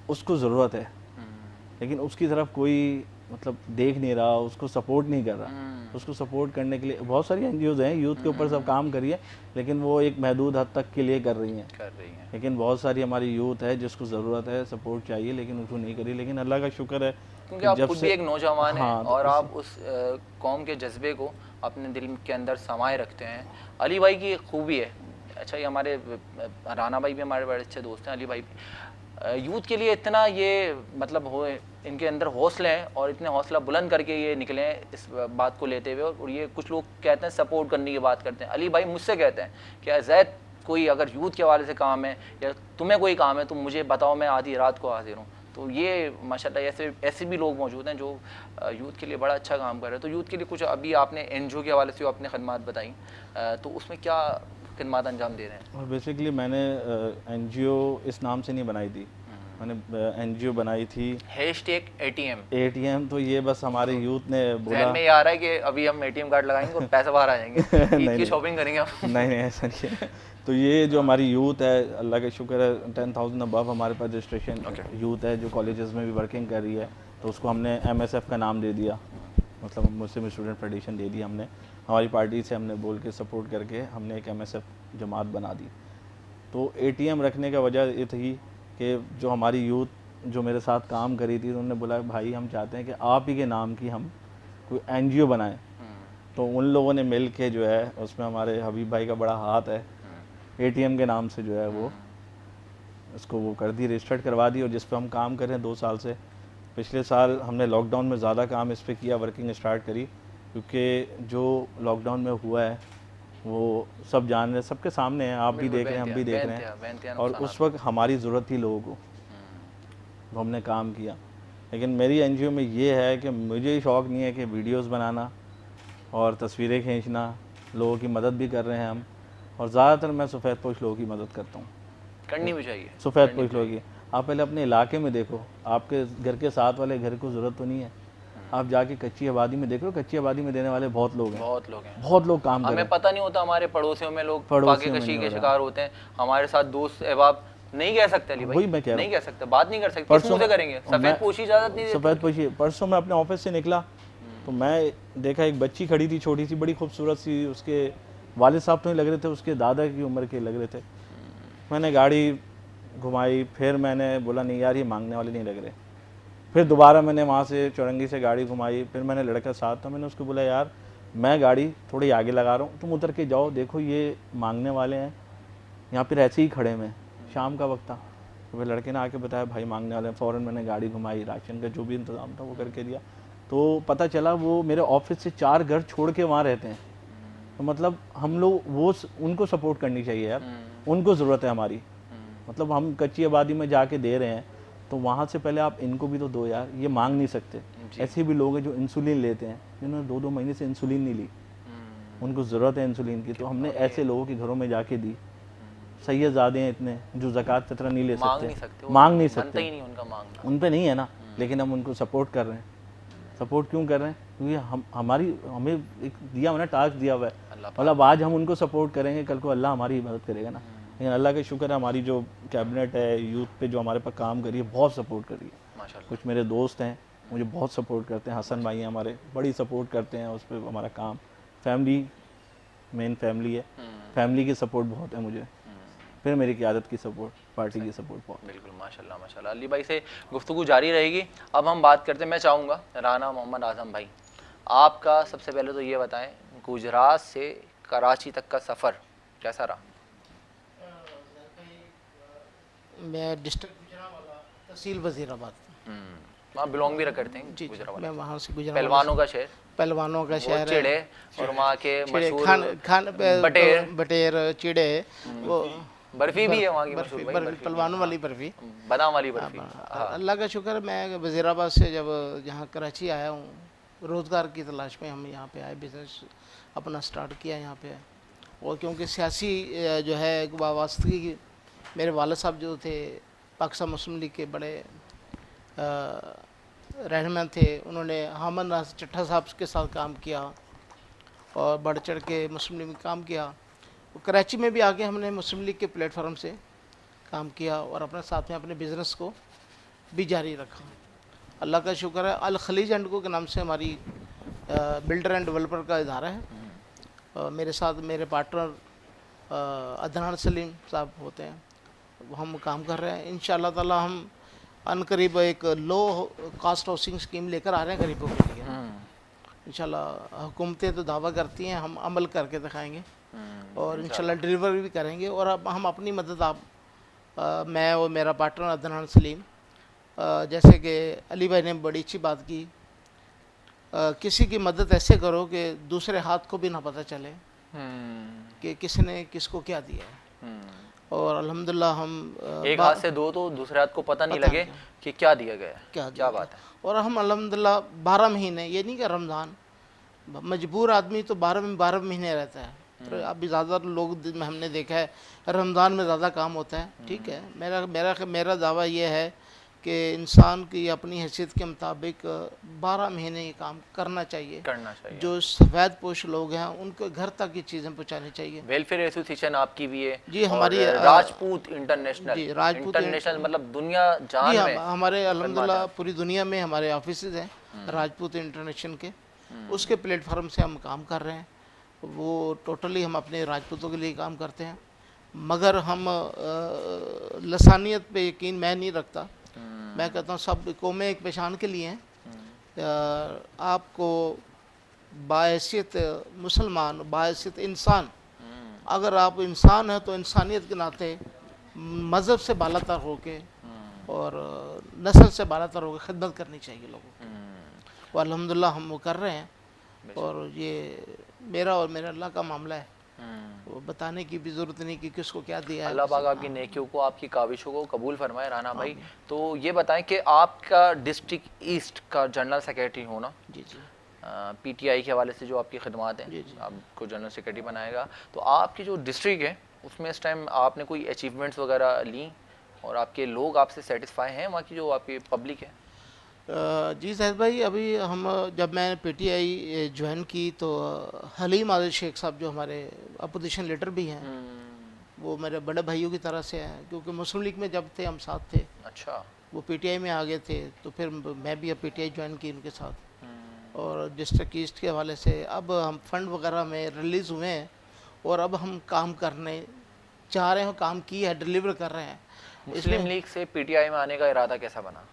उसको ज़रूरत है, लेकिन उसकी तरफ कोई मतलब देख नहीं रहा, उसको सपोर्ट नहीं कर रहा। उसको सपोर्ट करने के लिए बहुत सारी NGOs हैं, यूथ के ऊपर सब काम करिए, लेकिन वो एक महदूद हद तक के लिए कर रही हैं। लेकिन बहुत सारी हमारी यूथ है जिसको ज़रूरत है, सपोर्ट चाहिए, लेकिन उसको नहीं करी। लेकिन अल्लाह का शुक्र है क्योंकि आप खुद भी एक नौजवान हैं, हाँ, और आप उस कौम के जज्बे को अपने दिल के अंदर समाये रखते हैं। अली भाई की एक खूबी है, अच्छा ये हमारे राना भाई भी हमारे बड़े अच्छे दोस्त हैं, अली भाई यूथ के लिए इतना ये मतलब हो, इनके अंदर हौसले हैं और इतने हौसला बुलंद करके ये निकले हैं इस बात को लेते हुए। और ये कुछ लोग कहते हैं सपोर्ट करने की बात करते हैं, अली भाई मुझसे कहते हैं कि जैद कोई अगर यूथ के हवाले से काम है या तुम्हें कोई काम है तो मुझे बताओ, मैं आधी रात को हाजिर हूँ। तो ये माशाल्लाह ऐसे भी लोग मौजूद हैं जो यूथ के लिए बड़ा अच्छा काम कर रहे हैं। तो यूथ के लिए कुछ अभी आपने NGO के हवाले से अपने खदमात बताई, तो उसमें क्या खदमात अंजाम दे रहे हैं? और बेसिकली मैंने NGO इस नाम से नहीं बनाई थी, मैंने NGO बनाई थी #ATM। तो ये बस हमारे यूथ ने बोला, में ये आ रहा है कि अभी हम ATM कार्ड लगाएंगे और पैसे बाहर आ जाएंगे, ईद की शॉपिंग करेंगे हम। नहीं ऐसा नहीं है। तो ये जो हमारी यूथ है, अल्लाह का शुक्र है 10,000 अबव हमारे पास रजिस्ट्रेशन यूथ है जो कॉलेजेस में भी वर्किंग कर रही है। तो उसको हमने MSF का नाम दे दिया, मतलब मुस्लिम स्टूडेंट फेडरेशन दे दी हमने। हमारी पार्टी से हमने बोल के सपोर्ट करके हमने एक MSF जमात बना दी। तो ATM रखने का वजह ये थी कि जो हमारी यूथ जो मेरे साथ काम करी थी, तो उन्होंने बोला भाई हम चाहते हैं कि आप ही के नाम की हम कोई NGO बनाएं। तो उन लोगों ने मिल के जो है, उसमें हमारे हबीब भाई का बड़ा हाथ है, ATM के नाम से जो है वो इसको वो कर दी, रजिस्टर्ड करवा दी। और जिस पे हम काम कर रहे हैं 2 साल से, पिछले साल हमने लॉकडाउन में ज़्यादा काम इस पर किया, वर्किंग स्टार्ट करी, क्योंकि जो लॉकडाउन में हुआ है वो सब जान रहे, सबके सामने है, आप भी देख रहे हैं, हम भी देख रहे हैं। और उस वक्त हमारी ज़रूरत थी लोगों को, तो हमने काम किया। लेकिन मेरी NGO में ये है कि मुझे शौक़ नहीं है कि वीडियोस बनाना और तस्वीरें खींचना, लोगों की मदद भी कर रहे हैं हम, और ज़्यादातर मैं सफ़ेद पोश लोगों की मदद करता हूँ, करनी भी चाहिए सफ़ेद पोश लोगों की। आप पहले अपने इलाके में देखो, आपके घर के साथ वाले घर को ज़रूरत तो नहीं है, आप जाके कच्ची आबादी में देख लो, कच्ची आबादी में देने वाले बहुत लोग हैं, बहुत लोग काम कर रहे हैं। हमें पता नहीं होता, हमारे पड़ोसियों में लोग पाके कशी के शिकार होते हैं। हमारे साथ दोस्त अहबाब नहीं कह सकते अली भाई, वही मैं कह रहा नहीं हूँ। कह सकते, बात नहीं कर सकते, किस मुंह से करेंगे? सफेद पोशी इजाजत नहीं देती। सफ़ेद पोशी। परसों मैं अपने ऑफिस से निकला तो मैं देखा एक बच्ची खड़ी थी, छोटी सी, बड़ी खूबसूरत सी, उसके वालिद साहब तो नहीं लग रहे थे, उसके दादा की उम्र के लग रहे थे। मैंने गाड़ी घुमाई, फिर मैंने बोला नहीं यार ये मांगने वाले नहीं लग रहे। फिर दोबारा मैंने वहाँ से चौरंगी से गाड़ी घुमाई, फिर मैंने लड़का साथ था, मैंने उसको बोला यार मैं गाड़ी थोड़ी आगे लगा रहा हूँ, तुम उतर के जाओ, देखो ये मांगने वाले हैं, यहाँ पर ऐसे ही खड़े में। शाम का वक्त था, तो फिर लड़के ने आके बताया भाई मांगने वाले हैं। फ़ौरन मैंने गाड़ी घुमाई, राशन का जो भी इंतज़ाम था वो करके दिया। तो पता चला वो मेरे ऑफिस से 4 घर छोड़ के वहाँ रहते हैं। तो मतलब हम लोग उनको सपोर्ट करनी चाहिए यार, उनको ज़रूरत है हमारी। मतलब हम कच्ची आबादी में जाके दे रहे हैं, तो वहाँ से पहले आप इनको भी तो दो यार, ये मांग नहीं सकते। ऐसे भी लोग हैं जो इंसुलिन लेते हैं, जिन्होंने 2-2 महीने से इंसुलिन नहीं ली, उनको ज़रूरत है इंसुलिन की, तो हमने ऐसे लोगों के घरों में जाके दी। सैयदज़ादे हैं इतने जो ज़कात फितरा नहीं ले सकते, मांग नहीं सकते, ही नहीं उनका मांगना, उन पे नहीं है ना, लेकिन हम उनको सपोर्ट कर रहे हैं। सपोर्ट क्यों कर रहे हैं? क्योंकि हमें एक दिया हुआ ना, टास्क दिया हुआ है, मतलब आज हम उनको सपोर्ट करेंगे, कल को अल्लाह हमारी मदद करेगा ना। लेकिन अल्लाह का शुक्र है हमारी जो कैबिनेट है यूथ पे जो हमारे पास काम करी है, बहुत सपोर्ट करी है। माशाल्लाह। कुछ मेरे दोस्त हैं मुझे बहुत सपोर्ट करते हैं, हसन भाई हैं हमारे, बड़ी सपोर्ट करते हैं उस पर हमारा काम। फैमिली, मेन फैमिली है, फैमिली की सपोर्ट बहुत है मुझे, फिर मेरी क़यादत की सपोर्ट, पार्टी की सपोर्ट बहुत। बिल्कुल, माशाल्लाह माशाल्लाह। अली भाई से गुफ्तगू जारी रहेगी। अब हम बात करते हैं, मैं चाहूँगा राना मोहम्मद आज़म भाई, आपका सबसे पहले तो ये बताएं गुजरात से कराची तक का सफ़र कैसा रहा? मैं डिस्ट्रिक्ट गुजरावाला, तहसील वज़ीराबाद। वहाँ बिलोंग भी करते हैं जी, गुजरात, मैं वहाँ से गुजरात, पहलवानों का शहर, पहलवानों का शहर है, चिड़े और वहाँ के मशहूर बटेर चिड़े, वो बर्फ़ी भी है वहाँ की मशहूर भाई, बर्फी, पहलवानों वाली बर्फी, बादाम वाली बर्फ़ी। अल्लाह का शुक्र है मैं वज़ीराबाद से जब यहाँ कराची आया हूँ, रोज़गार की तलाश में हम यहाँ पे आए, बिज़नेस अपना स्टार्ट किया यहाँ पे। और क्योंकि सियासी जो है वाबस्तगी, मेरे वालिद साहब जो थे पाकिस्तान मुस्लिम लीग के बड़े रहनुमा थे, उन्होंने हामद नासिर चट्टा साहब के साथ काम किया और बढ़ चढ़ के मुस्लिम लीग में काम किया। कराची में भी आके हमने मुस्लिम लीग के प्लेटफॉर्म से काम किया और अपने साथ में अपने बिज़नेस को भी जारी रखा। अल्लाह का शुक्र है, अल खलीज एंड को के नाम से हमारी बिल्डर एंड डेवलपर का इदारा है। मेरे साथ मेरे पार्टनर अदनान सलीम साहब होते हैं, हम काम कर रहे हैं। इंशाअल्लाह ताला हम अनकरीब एक लो कास्ट हाउसिंग स्कीम लेकर आ रहे हैं गरीबों के लिए। इंशाअल्लाह हुकूमतें तो दावा करती हैं, हम अमल करके दिखाएंगे और इंशाअल्लाह डिलीवर भी करेंगे। और अब हम अपनी मदद मैं और मेरा पार्टनर अदनान सलीम, जैसे कि अली भाई ने बड़ी अच्छी बात की, किसी की मदद ऐसे करो कि दूसरे हाथ को भी ना पता चले कि किसने किसको क्या दिया है। और अल्हम्दुलिल्लाह हम एक हाथ से दो तो दूसरे हाथ को पता नहीं लगे कि क्या दिया गया है, क्या बात है। और हम अल्हम्दुलिल्लाह 12 महीने, ये नहीं कि रमज़ान, मजबूर आदमी तो 12 महीने रहता है, तो अभी ज़्यादा लोग हमने देखा है रमज़ान में ज़्यादा काम होता है। ठीक है, मेरा दावा ये है कि इंसान की अपनी हैसियत के मुताबिक 12 महीने ये काम करना चाहिए। जो सफ़ेद पोश लोग हैं उनको घर तक ये चीज़ें पहुँचानी चाहिए। वेलफेयर एसोसिएशन आपकी भी है जी, हमारी राजपूत इंटरनेशनल। जी, राजपूत इंटरनेशनल मतलब दुनिया जान में हमारे अल्हम्दुलिल्लाह पूरी दुनिया में हमारे ऑफिस हैं राजपूत इंटरनेशनल के, उसके प्लेटफार्म से हम काम कर रहे हैं। वो टोटली हम अपने राजपूतों के लिए काम करते हैं, मगर हम लसानियत पे यकीन मैं नहीं रखता। मैं कहता हूँ सब कौमें एक पेशान के लिए हैं। आपको बाहैसियत मुसलमान, बाहैसियत इंसान, अगर आप इंसान हैं तो इंसानियत के नाते मज़हब से बालातर होके और नस्ल से बालातर होकर खिदमत करनी चाहिए लोगों को। और अल्हम्दुलिल्लाह हम वो कर रहे हैं। और ये मेरा और मेरे अल्लाह का मामला है, वो बताने की भी ज़रूरत नहीं कि किसको क्या दिया है। अल्लाह पाक आपकी नेकियों को, आपकी काविशों को कबूल फरमाए। राना भाई, तो ये बताएं कि आपका डिस्ट्रिक्ट ईस्ट का जनरल सेक्रेटरी होना, जी जी, पीटीआई के हवाले से जो आपकी खिदमत हैं, आपको जनरल सेक्रेटरी बनाएगा, तो आपकी जो डिस्ट्रिक्ट है उसमें इस टाइम आपने कोई अचीवमेंट्स वगैरह ली और आपके लोग आपसे सेटिस्फाई हैं, वहाँ की जो आपकी पब्लिक है? जी साहिद भाई, अभी हम जब मैंने पीटीआई ज्वाइन की तो हलीम आदिल शेख साहब जो हमारे अपोजिशन लीडर भी हैं, वो मेरे बड़े भाइयों की तरह से हैं, क्योंकि मुस्लिम लीग में जब थे हम साथ थे, अच्छा। वो पीटीआई में आ गए थे, तो फिर मैं भी अब पीटीआई ज्वाइन की उनके साथ। और डिस्ट्रिक्ट ईस्ट के हवाले से अब हम फंड वगैरह में रिलीज़ हुए हैं और अब हम काम करने चाह रहे हैं, काम की है, डिलीवर कर रहे हैं। मुस्लिम लीग से पीटीआई में आने का इरादा कैसा बना?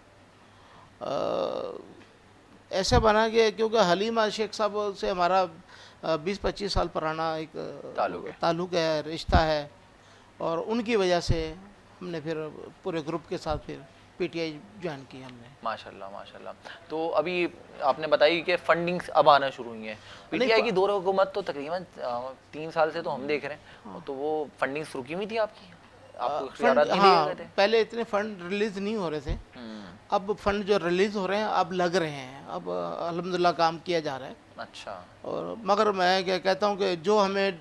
ऐसा बना कि क्योंकि हलीमा शेख साहब से हमारा 20-25 साल पुराना एक ताल्लुक़ है, रिश्ता है, और उनकी वजह से हमने फिर पूरे ग्रुप के साथ फिर पीटीआई ज्वाइन की हमने। माशाल्लाह माशाल्लाह। तो अभी आपने बताई कि फंडिंग्स अब आना शुरू हुई हैं। पीटीआई की दौर हुकूमत तो तकरीबन 3 साल से तो हम देख रहे हैं, तो वो फंडिंग्स रुकी हुई थी आपकी? आपको इख्तियारात नहीं दिए गए थे? पहले इतने फंड रिलीज़ नहीं हो रहे थे, अब फंड जो रिलीज़ हो रहे हैं अब लग रहे हैं, अब अल्हम्दुलिल्लाह काम किया जा रहा है। अच्छा। और मगर मैं क्या कहता हूँ कि जो हमें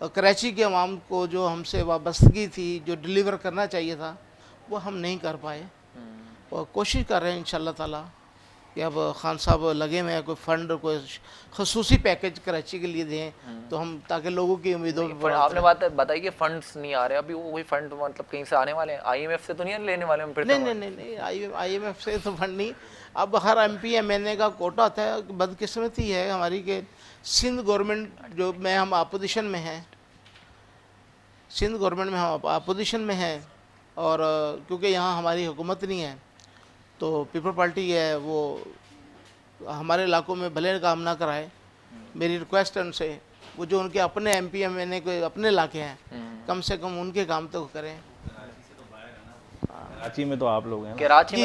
कराची के अवाम को जो हमसे वाबस्तगी थी, जो डिलीवर करना चाहिए था, वो हम नहीं कर पाए, और कोशिश कर रहे हैं इंशाल्लाह ताला कि अब खान साहब लगे हुए हैं, कोई फ़ंड, कोई खसूसी पैकेज कराची के लिए दें, तो हम ताकि लोगों की उम्मीदों पर। आपने बात बताई कि फंड्स नहीं आ रहे, अभी वो कोई फंड मतलब कहीं से आने वाले हैं? आईएमएफ से तो नहीं लेने वाले हम? फिर नहीं, आईएमएफ से तो फंड नहीं। अब हर एमपी एमएनए का कोटा होता है। बदकिस्मती है हमारी कि सिंध गवर्नमेंट जो में हम अपोजिशन में हैं, सिंध गवर्नमेंट में हम अपोजिशन में हैं, और क्योंकि यहाँ हमारी हुकूमत नहीं है, तो पीपल पार्टी है वो हमारे इलाकों में भले काम ना कराए। मेरी रिक्वेस्ट है उनसे, वो जो उनके अपने एमपी एमएनए को अपने इलाके हैं, कम से कम उनके काम तो करें। कराची में तो आप लोग हैं, कराची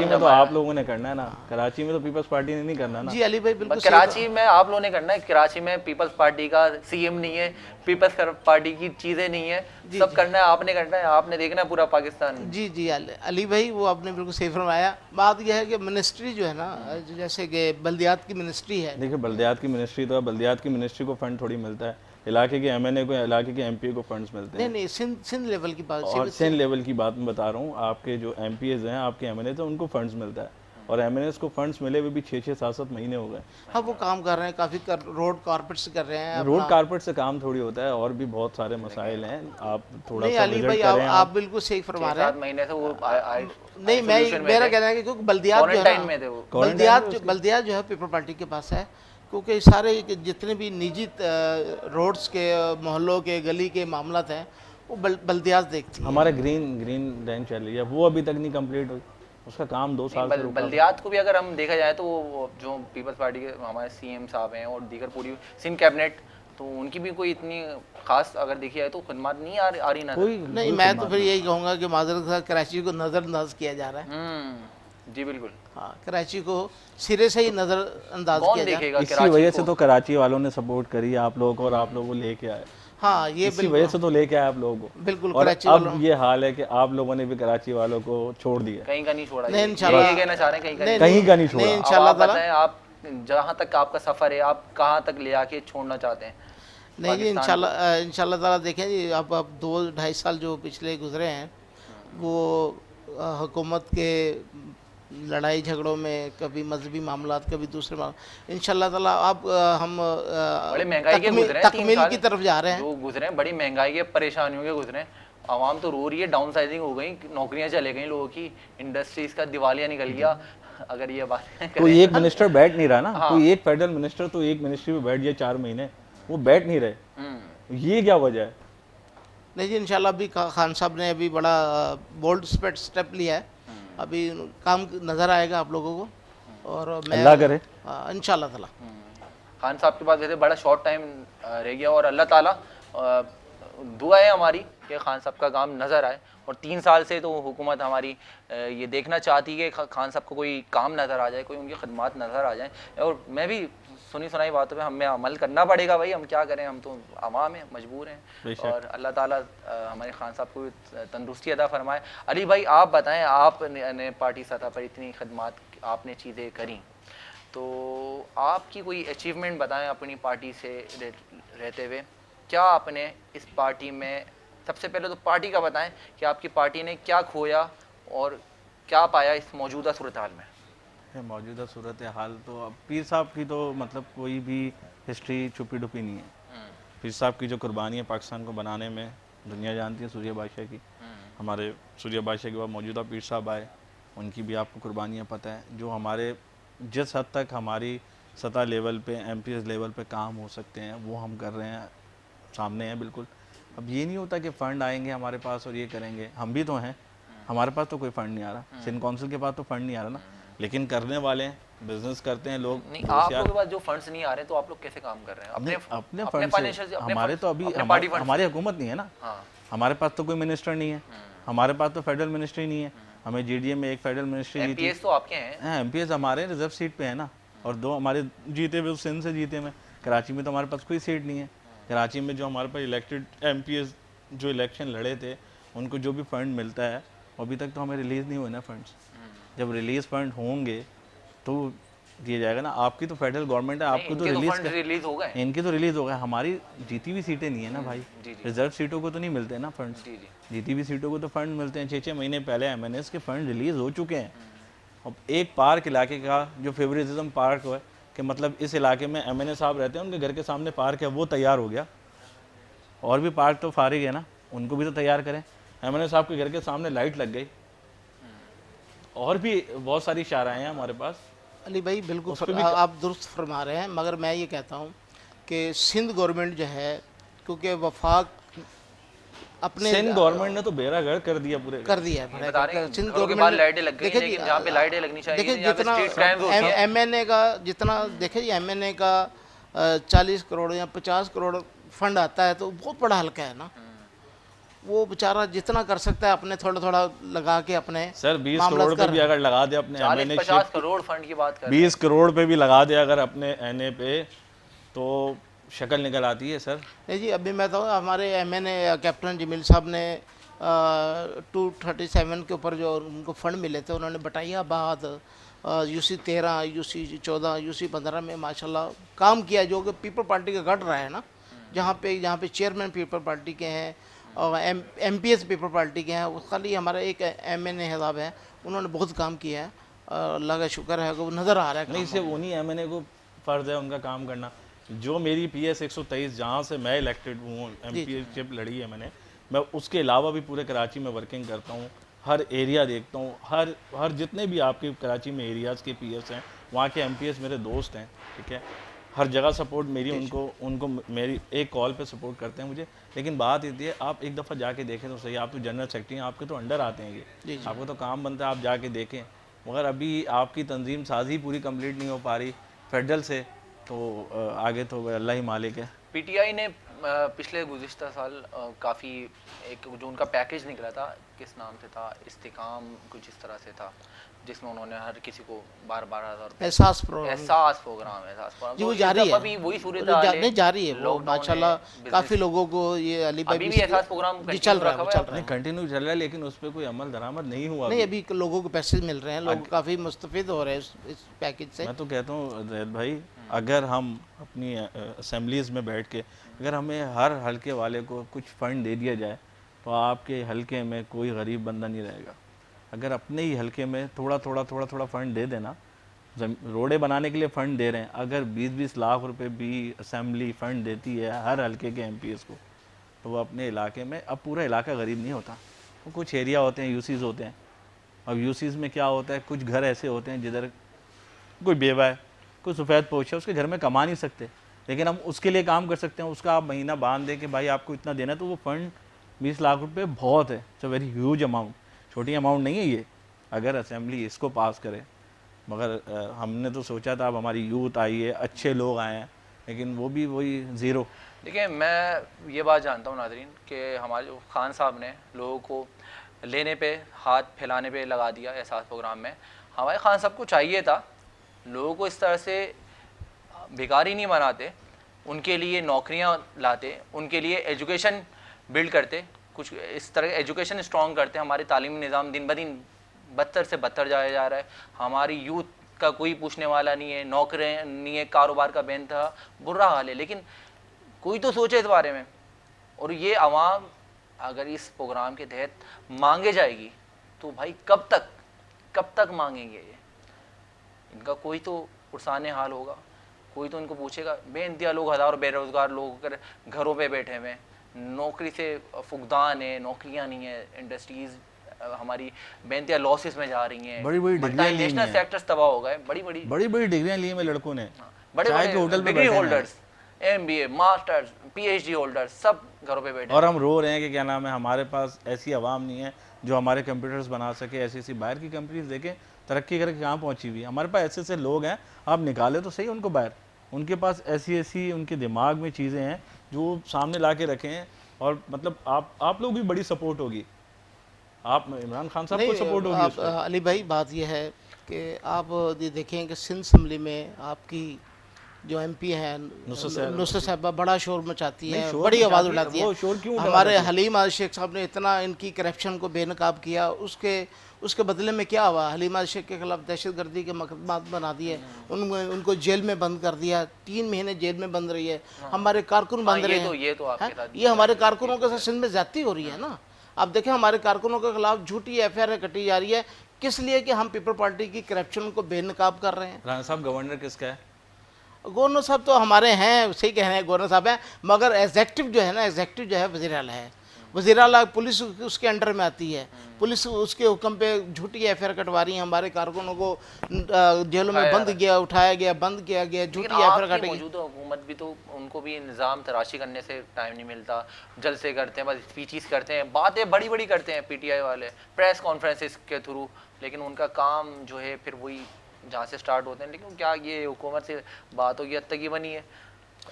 में तो आप लोगों ने करना है ना, कराची में तो पीपल्स पार्टी ने नहीं करना ना। जी अली भाई बिल्कुल, कराची में आप लोगों ने करना है। कराची में पीपल्स पार्टी का सीएम नहीं है, पीपल्स पार्टी की चीजें नहीं है, सब करना है आपने, करना है आपने, देखना है पूरा पाकिस्तान। जी अली भाई वो आपने बिल्कुल सही फरमाया। बात यह है कि मिनिस्ट्री जो है ना, जैसे कि बल्दियात की मिनिस्ट्री है, देखिए बल्दियात की मिनिस्ट्री तो है, बल्दियात की मिनिस्ट्री को फंड थोड़ी मिलता है, इलाके के एमएनए को, इलाके के एमपी को फंड्स मिलते हैं। नहीं सिंध लेवल की बात, और सिंध लेवल की बात मैं बता रहा हूँ, आपके जो एमपीएस हैं, आपके एमएनए, तो उनको फंड्स मिलता है, और एमएनएस को फंड्स मिले हुए भी 6-6, 7-7 महीने हो गए। हाँ वो काम कर रहे हैं, काफ़ी रोड कारपेट से कर रहे हैं। रोड कारपेट से काम थोड़ी होता है, और भी बहुत सारे मसाइल हैं, आप थोड़ा सा अली भाई आप बिल्कुल सही फरमा रहे हैं। 7 महीने से वो नहीं, मेरा कहना है कि क्योंकि बल्दियात जो है पीपल पार्टी के पास है, क्योंकि सारे जितने भी निजी रोड्स के, मोहल्लों के, गली के मामलात हैं, वो बल्दियात देखती है। हमारे ग्रीन लाइन चल रही है, वो अभी तक नहीं कंप्लीट हुई, उसका काम 2 साल से रुका। बल्दियात को भी अगर हम देखा जाए तो वो जो पीपल्स पार्टी के हमारे सीएम साहब हैं और दीगर पूरी सिंध कैबिनेट, तो उनकी भी कोई इतनी खास अगर देखी जाए तो खदमात नहीं आ रही ना। नहीं, मैं तो फिर यही कहूँगा कि माजरत कराची को नज़रअंदाज किया जा रहा है। जी बिल्कुल, हाँ, कराची को सिरे से ही नज़रअंदाज किया जाएगा। इसी वजह से तो कराची वालों ने सपोर्ट करी आप लोगों को, और आप लोगों को लेके आए। हाँ, ये इसी वजह से तो लेके आए आप लोगों को। बिल्कुल, और अब ये हाल है कि आप लोगों ने भी कराची वालों को छोड़ दिया। कहीं का नहीं छोड़ा, नहीं इंशाल्लाह, ये कहना चाह रहे हैं कहीं का नहीं छोड़ा। इंशाल्लाह ताला आप जहाँ तक आपका सफ़र है, आप कहाँ तक ले आके छोड़ना चाहते हैं? नहीं जी, इंशाल्लाह ताला देखें जी, अब 2-2.5 साल जो पिछले गुजरे हैं, वो हुकूमत के लड़ाई झगड़ों में, कभी मजहबी मामलात, कभी दूसरे मामला, इंशाल्लाह ताला अब हम बड़ी महंगाई के गुजरे हैं, तकमील की तरफ जा रहे हैं। जो गुजरे हैं बड़ी महंगाई के, परेशानियों के गुजरे हैं, आवाम तो रो रही है, डाउन साइजिंग हो गई, नौकरियां चले गई लोगों की, इंडस्ट्रीज का दिवालिया निकल गया। अगर ये बात कोई एक मिनिस्टर बैठ नहीं रहा ना, कोई एक फेडरल मिनिस्टर तो एक मिनिस्ट्री में बैठ गया 4 महीने, वो बैठ नहीं रहे, ये क्या वजह है? नहीं जी, इंशाल्लाह अभी खान साहब ने अभी बड़ा बोल्ड स्टेप लिया है, अभी काम नज़र आएगा आप लोगों को, और मैं अल्लाह करे इंशाल्लाह ताला। खान साहब के पास वैसे बड़ा शॉर्ट टाइम रह गया, और अल्लाह ताला दुआ है हमारी कि खान साहब का काम नज़र आए, और 3 साल से तो हुकूमत हमारी ये देखना चाहती है कि खान साहब को कोई काम नज़र आ जाए, कोई उनकी खदमात नज़र आ जाए। और मैं भी सुनी सुनाई बातों पे हमें अमल करना पड़ेगा भाई, हम क्या करें, हम तो आवाम हैं, मजबूर हैं, और अल्लाह ताला हमारे खान साहब को तंदुरुस्ती अदा फरमाए। अली भाई आप बताएं, आपने पार्टी सतह पर इतनी खदमात आपने चीज़ें करी, तो आपकी कोई अचीवमेंट बताएं अपनी पार्टी से रहते हुए, क्या आपने इस पार्टी में, सबसे पहले तो पार्टी का बताएं कि आपकी पार्टी ने क्या खोया और क्या पाया इस मौजूदा सूरत हाल में? मौजूदा सूरत हाल तो अब पीर साहब की तो मतलब कोई भी हिस्ट्री छुपी डुपी नहीं है। पीर साहब की जो कुर्बानी है पाकिस्तान को बनाने में, दुनिया जानती है सूर्या बादशाह की। हमारे सूर्या बादशाह के बाद मौजूदा पीर साहब आए, उनकी भी आपको कुर्बानियाँ पता है। जो हमारे जिस हद तक हमारी सतह लेवल पे MPS लेवल पे काम हो सकते हैं वो हम कर रहे हैं, सामने हैं बिल्कुल। अब ये नहीं होता कि फ़ंड आएंगे हमारे पास और ये करेंगे, हम भी तो हैं, हमारे पास तो कोई फ़ंड नहीं आ रहा, सिंध काउंसिल के पास तो फ़ंड नहीं आ रहा ना, लेकिन करने वाले हैं, बिजनेस करते हैं लोग। नहीं, आप लोगों के पास जो फंड्स नहीं आ रहे तो आप लोग कैसे काम कर रहे हैं? अपने फंड से हमारे तो अभी हमारी हुकूमत नहीं है ना, हमारे पास तो कोई मिनिस्टर नहीं है, हमारे पास तो फेडरल मिनिस्ट्री नहीं है, हमें GDA में एक फेडरल मिनिस्ट्री नहीं थी। MPS तो आपके हैं? हाँ, MPS हमारे रिजर्व सीट पे है ना, और 2 हमारे जीते हुए सिंध से जीते में। कराची में तो हमारे पास कोई सीट नहीं है। कराची में जो हमारे पास इलेक्टेड MPS जो इलेक्शन लड़े थे उनको जो भी फंड मिलता है अभी तक तो हमें रिलीज़ नहीं हुए ना फंड्स। जब रिलीज़ फंड होंगे तो दिया जाएगा ना। आपकी तो फेडरल गवर्नमेंट है, आपको तो रिलीज हो गए, इनके तो रिलीज़ हो गए, हमारी जीती हुई सीटें नहीं है ना भाई। रिजर्व सीटों को तो नहीं मिलते ना फंड्स, जीती हुई सीटों को तो फंड मिलते हैं। 6-6 महीने पहले MNS के फंड रिलीज़ हो चुके हैं। अब एक पार्क इलाके का जो फेवरेटिज्म पार्क है कि मतलब इस इलाके में MNS साहब रहते हैं, उनके घर के सामने पार्क है, वो तैयार हो गया। और भी पार्क तो फारिग है ना, उनको भी तो तैयार करें। MNS साहब के घर के सामने लाइट लग गई। और भी बहुत सारी शाराएँ हैं हमारे पास। अली भाई बिल्कुल आप दुरुस्त फरमा रहे हैं, मगर मैं ये कहता हूँ कि सिंध गवर्नमेंट जो है, क्योंकि वफाक अपने सिंध गवर्नमेंट ने तो बेड़ा गर्क कर दिया, पूरे कर दिया है। सिंध गवर्नमेंट लाइटें लग गई, लेकिन जहाँ पे लाइटें लगनी चाहिए, देखिए जितना MNA का जितना देखिए MNA का 40 करोड़ या 50 करोड़ फंड आता है तो बहुत बड़ा हल्का है ना। वो बेचारा जितना कर सकता है अपने थोड़ा थोड़ा लगा के अपने सर 20 करोड़ पे भी अगर लगा दे अपने 50 करोड़ फंड की बात कर 20 करोड़ पे भी लगा दे अगर अपने NA पे तो शक्ल निकल आती है सर। नहीं जी, अभी मैं तो हमारे MNA कैप्टन जमील साहब ने 237 के ऊपर जो उनको फंड मिले थे उन्होंने बटाइयाबाद UC 13 UC 14 UC 15 में माशाल्लाह काम किया, जो कि पीपल पार्टी का गढ़ रहा है ना, जहाँ पे चेयरमैन पीपल पार्टी के हैं और MPS पीपल पार्टी के हैं। वो खाली हमारा एक MNA हिसाब है, उन्होंने बहुत काम किया है, अल्लाह का शुक्र है कि वो नज़र आ रहा है। नहीं, सिर्फ उन्हीं MNA को फ़र्ज़ है उनका काम करना। जो मेरी PS 123 जहाँ से मैं इलेक्टेड हूँ, MPS शिप लड़ी है मैं उसके अलावा भी पूरे कराची में वर्किंग करता हूँ, हर एरिया देखता हूँ, हर जितने भी आपके कराची में एरियाज़ के PS हैं वहाँ के MPS मेरे दोस्त हैं, ठीक है। हर जगह सपोर्ट मेरी उनको मेरी एक कॉल पे सपोर्ट करते हैं मुझे। लेकिन बात इतनी है, आप एक दफ़ा जाके देखें तो सही, आप तो जनरल सेक्रेटरी हैं, आपके तो अंडर आते हैं ये, आपको तो काम बनता है, आप जाके देखें। मगर अभी आपकी तंजीम साजी पूरी कंप्लीट नहीं हो पा रही फेडरल से, तो आगे तो अल्लाह ही मालिक है। PTI ने पिछले गुज़िश्ता साल काफ़ी एक जो उनका पैकेज निकला था, किस नाम से था, इस्तिकाम कुछ इस तरह से था, जिसमें उन्होंने हर किसी को 12,000 एहसास प्रोग्राम जी वो जारी है, अभी वही सूरत जारी है वो माशाल्लाह। काफ़ी लोगों को ये अली भाई भी एहसास प्रोग्राम चल रहा है, कंटिन्यू चल रहा है, लेकिन उस पर कोई अमल दरामद नहीं हुआ। नहीं, अभी लोगों को पैसे मिल रहे हैं, लोग काफ़ी मुस्तफ़िद हो रहे हैं इस पैकेज से। मैं तो कहता हूँ जैद भाई, अगर हम अपनी असेंबलीज़ में बैठ के अगर हमें हर हलके वाले को कुछ फ़ंड दे दिया जाए तो आपके हलके में कोई गरीब बंदा नहीं रहेगा। अगर अपने ही हलके में थोड़ा थोड़ा फ़ंड दे देना, रोडें बनाने के लिए फ़ंड दे रहे हैं, अगर 20-20 लाख रुपए भी असेंबली फ़ंड देती है हर हलके के MPS को, तो वो अपने इलाके में, अब पूरा इलाका गरीब नहीं होता, वो कुछ एरिया होते हैं, UCs होते हैं। अब UCs में क्या होता है, कुछ घर ऐसे होते हैं जिधर कोई बेवा है, कोई सफ़ेद पोश है, उसके घर में कमा नहीं सकते, लेकिन हम उसके लिए काम कर सकते हैं। उसका आप महीना बांध दे कि भाई आपको इतना देना है, तो वो फ़ंड 20 लाख रुपए बहुत है, it's a very huge amount, छोटी अमाउंट नहीं है ये, अगर असेंबली इसको पास करे। मगर हमने तो सोचा था अब हमारी यूथ आई है, अच्छे लोग आए हैं, लेकिन वो भी वही ज़ीरो। देखिए, मैं ये बात जानता हूँ नाज़रीन कि हमारे जो खान साहब ने लोगों को लेने पे, हाथ फैलाने पे लगा दिया एहसास प्रोग्राम में। हमारे खान साहब को चाहिए था लोगों को इस तरह से भिखारी नहीं बनाते, उनके लिए नौकरियां लाते, उनके लिए एजुकेशन बिल्ड करते, कुछ इस तरह एजुकेशन स्ट्रॉन्ग करते। हमारे तालीमी निज़ाम दिन ब दिन बदतर से बदतर जाया जा रहा है, हमारी यूथ का कोई पूछने वाला नहीं है, नौकरियां नहीं है, कारोबार का बेंतहा बुरा हाल है, लेकिन कोई तो सोचे इस बारे में। और ये आवाम अगर इस प्रोग्राम के तहत मांगे जाएगी तो भाई कब तक मांगेंगे ये? इनका कोई तो पुरसाने हाल होगा, कोई तो इनको पूछेगा। बेइंतहा लोग, हज़ारों बेरोज़गार लोग कर घरों पे बैठे हुए हैं, नौकरी से फुकदान है, नौकरियां नहीं है, इंडस्ट्रीज़ हमारी बेंतिया लॉसेस में जा रही हैं, बड़ी-बड़ी डिग्रियां ली नेशनल हैं। सेक्टर्स तबाह हो गए, बड़ी डिग्रियां ली हैं लड़कों ने, बड़े चाय के होटल पे डिग्री बैठे हैं। Holders, MBA, masters, PhD holders सब घरों पे बैठे और हम रो रहे हैं कि क्या नाम है, हमारे पास ऐसी आवाम नहीं है जो हमारे कंप्यूटर्स बना सके। ऐसी बाहर की कंपनीज देखें तरक्की करके कहाँ पहुंची हुई है। हमारे पास ऐसे लोग हैं, आप निकाले तो सही उनको बाहर, उनके पास ऐसी उनके दिमाग में चीज़ें हैं जो सामने ला के रखे हैं। और मतलब आप लोग भी बड़ी सपोर्ट होगी, आप इमरान खान साहब को सपोर्ट होगी उस पर। अली भाई बात यह है कि आप ये देखें कि सिंध असम्बली में आपकी जो MP हैं नुसरत साहबा बड़ा शोर मचाती है, बड़ी आवाज़ उठाती है। वो शोर क्यों हमारे हलीम आल शेख साहब ने इतना इनकी करप्शन को बेनकाब किया, उसके बदले में क्या हुआ? हलीम आल शेख के खिलाफ दहशतगर्दी के मुकदमात बना दिए, उनको जेल में बंद कर दिया, 3 महीने जेल में बंद रही है। हमारे कारकुन बंद रहे हैं, ये हमारे कारकुनों के साथ सिंध में ज्यादती हो रही है ना। आप देखें हमारे कारकुनों के खिलाफ झूठी FIR कटी जा रही है, किस लिए कि हम पीपल पार्टी की करप्शन को बेनकाब कर रहे हैं। राणा साहब गवर्नर किसका है? गवर्नर साहब तो हमारे हैं, सही कह रहे हैं, गवर्नर साहब हैं, मगर एग्जेक्टिव जो है ना, एग्जेक्टिव जो है वज़ीर आला है। वज़ीर आला पुलिस उसके अंडर में आती है, पुलिस उसके हुक्म पे झूठी FIR कटवा रही है। हमारे कारकुनों को जेलों में बंद किया, उठाया गया, बंद किया गया, झूठी FIR काटी। मौजूदा हुकूमत भी तो उनको भी निज़ाम तराशी करने से टाइम नहीं मिलता, जलसे करते हैं, बस स्पीचेस करते हैं, बातें बड़ी करते हैं PTI वाले, प्रेस कॉन्फ्रेंसेस के थ्रू, लेकिन उनका काम जो है फिर वही जहाँ से स्टार्ट होते हैं। लेकिन क्या ये हुकूमत से बात होगी हद तक ही बनी है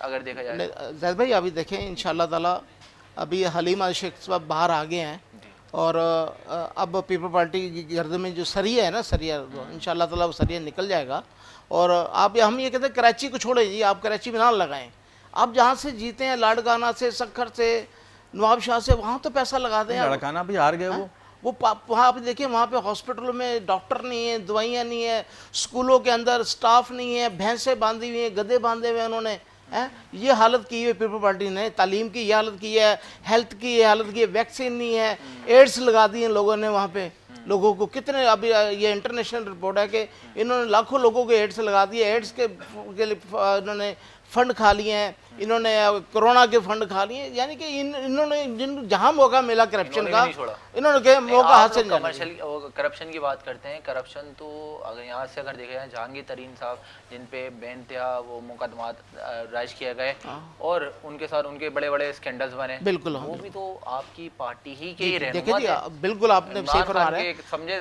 अगर देखा जाए? जैद भाई अभी देखें इंशाल्लाह ताला अभी हलीम आल शेख साहब बाहर आ गए हैं और अब पीपल पार्टी की गर्द में जो सरिया है ना, सरिया इंशाल्लाह ताला वो सरिया निकल जाएगा। और हम ये कहते हैं कराची को छोड़े जी, आप कराची में ना लगाएं, आप जहाँ से जीते हैं लाड़काना से, सक्खर से, नवाबशाह से, वहाँ तो पैसा लगा दें। लाड़काना भी हार गए वो वहाँ आप देखिए, वहाँ पे हॉस्पिटलों में डॉक्टर नहीं है, दवाइयाँ नहीं है, स्कूलों के अंदर स्टाफ नहीं है, भैंसें बांधी हुई हैं, गधे बांधे हुए हैं उन्होंने, हैं ये हालत की है पीपल पार्टी ने। तालीम की ये हालत की है, हेल्थ की ये हालत की है, वैक्सीन नहीं है, एड्स लगा दी हैं लोगों ने वहाँ पे। लोगों को कितने, अभी ये इंटरनेशनल रिपोर्ट है कि इन्होंने लाखों लोगों को एड्स लगा दिए, एड्स के लिए इन्होंने फंड खा लिए हैं, इन्होंने कोरोना के फंड खा लिए, यानी कि इन्होंने जहाँ मौका मिला करप्शन का, इन्होंने मौका हाथ से कमर्शियल करप्शन की बात करते हैं। करप्शन तो अगर यहाँ से अगर देखा जाए, जहांगीर तरीन साहब जिन पे बेनतहा वो मुकदमात राइज किए गए और उनके साथ उनके बड़े स्कैंडल्स बने, बिल्कुल वो भी तो आपकी पार्टी ही के ही देखिए जी, बिल्कुल आपने सही फरमा रहे हैं।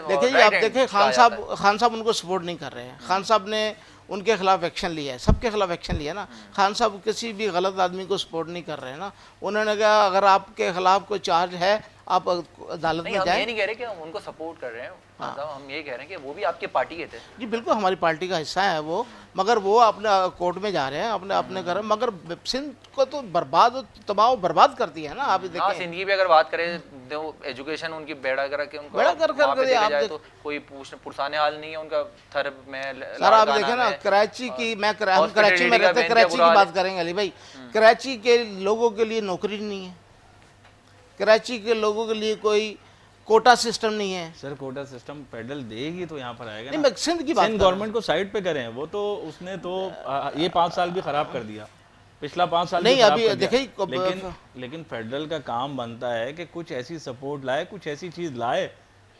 देखिए जी, आप देखिए खान साहब उनको सपोर्ट नहीं कर रहे हैं। खान साहब ने उनके खिलाफ एक्शन लिया है, सबके खिलाफ एक्शन लिया ना। खान साहब किसी भी गलत आदमी को सपोर्ट नहीं कर रहे हैं ना। उन्होंने कहा अगर आपके खिलाफ कोई चार्ज है आप अदालत में जाएं। हम ये नहीं कह रहे कि हम उनको सपोर्ट कर रहे हैं, हम ये कह रहे हैं कि वो भी आपके पार्टी के थे। जी बिल्कुल हमारी पार्टी का हिस्सा है वो, मगर वो अपने कोर्ट में जा रहे हैं, अपने घर, मगर सिंध को तो तबाह बर्बाद कर दिया है ना। आप देखें सिंध की भी अगर बात करें तो एजुकेशन उनकी बेड़ा करके उनको बेड़ा कर तो कोई पुरसाने हाल नहीं है उनका थर में। सर आप देखें ना कराची की, हम कराची में रहते, कराची की बात करेंगे अली भाई, कराची के लोगों के लिए नौकरी नहीं है, कराची के लोगों के लिए कोई कोटा सिस्टम नहीं है। सर कोटा सिस्टम फेडरल देगी तो यहाँ पर आएगा नहीं, सिंध की बात, सिंध गवर्नमेंट को साइड पे करें, वो तो उसने तो ये 5 साल भी खराब कर दिया, पिछला 5 साल नहीं अभी देखिए। लेकिन फेडरल का काम बनता है कि कुछ ऐसी सपोर्ट लाए, कुछ ऐसी चीज लाए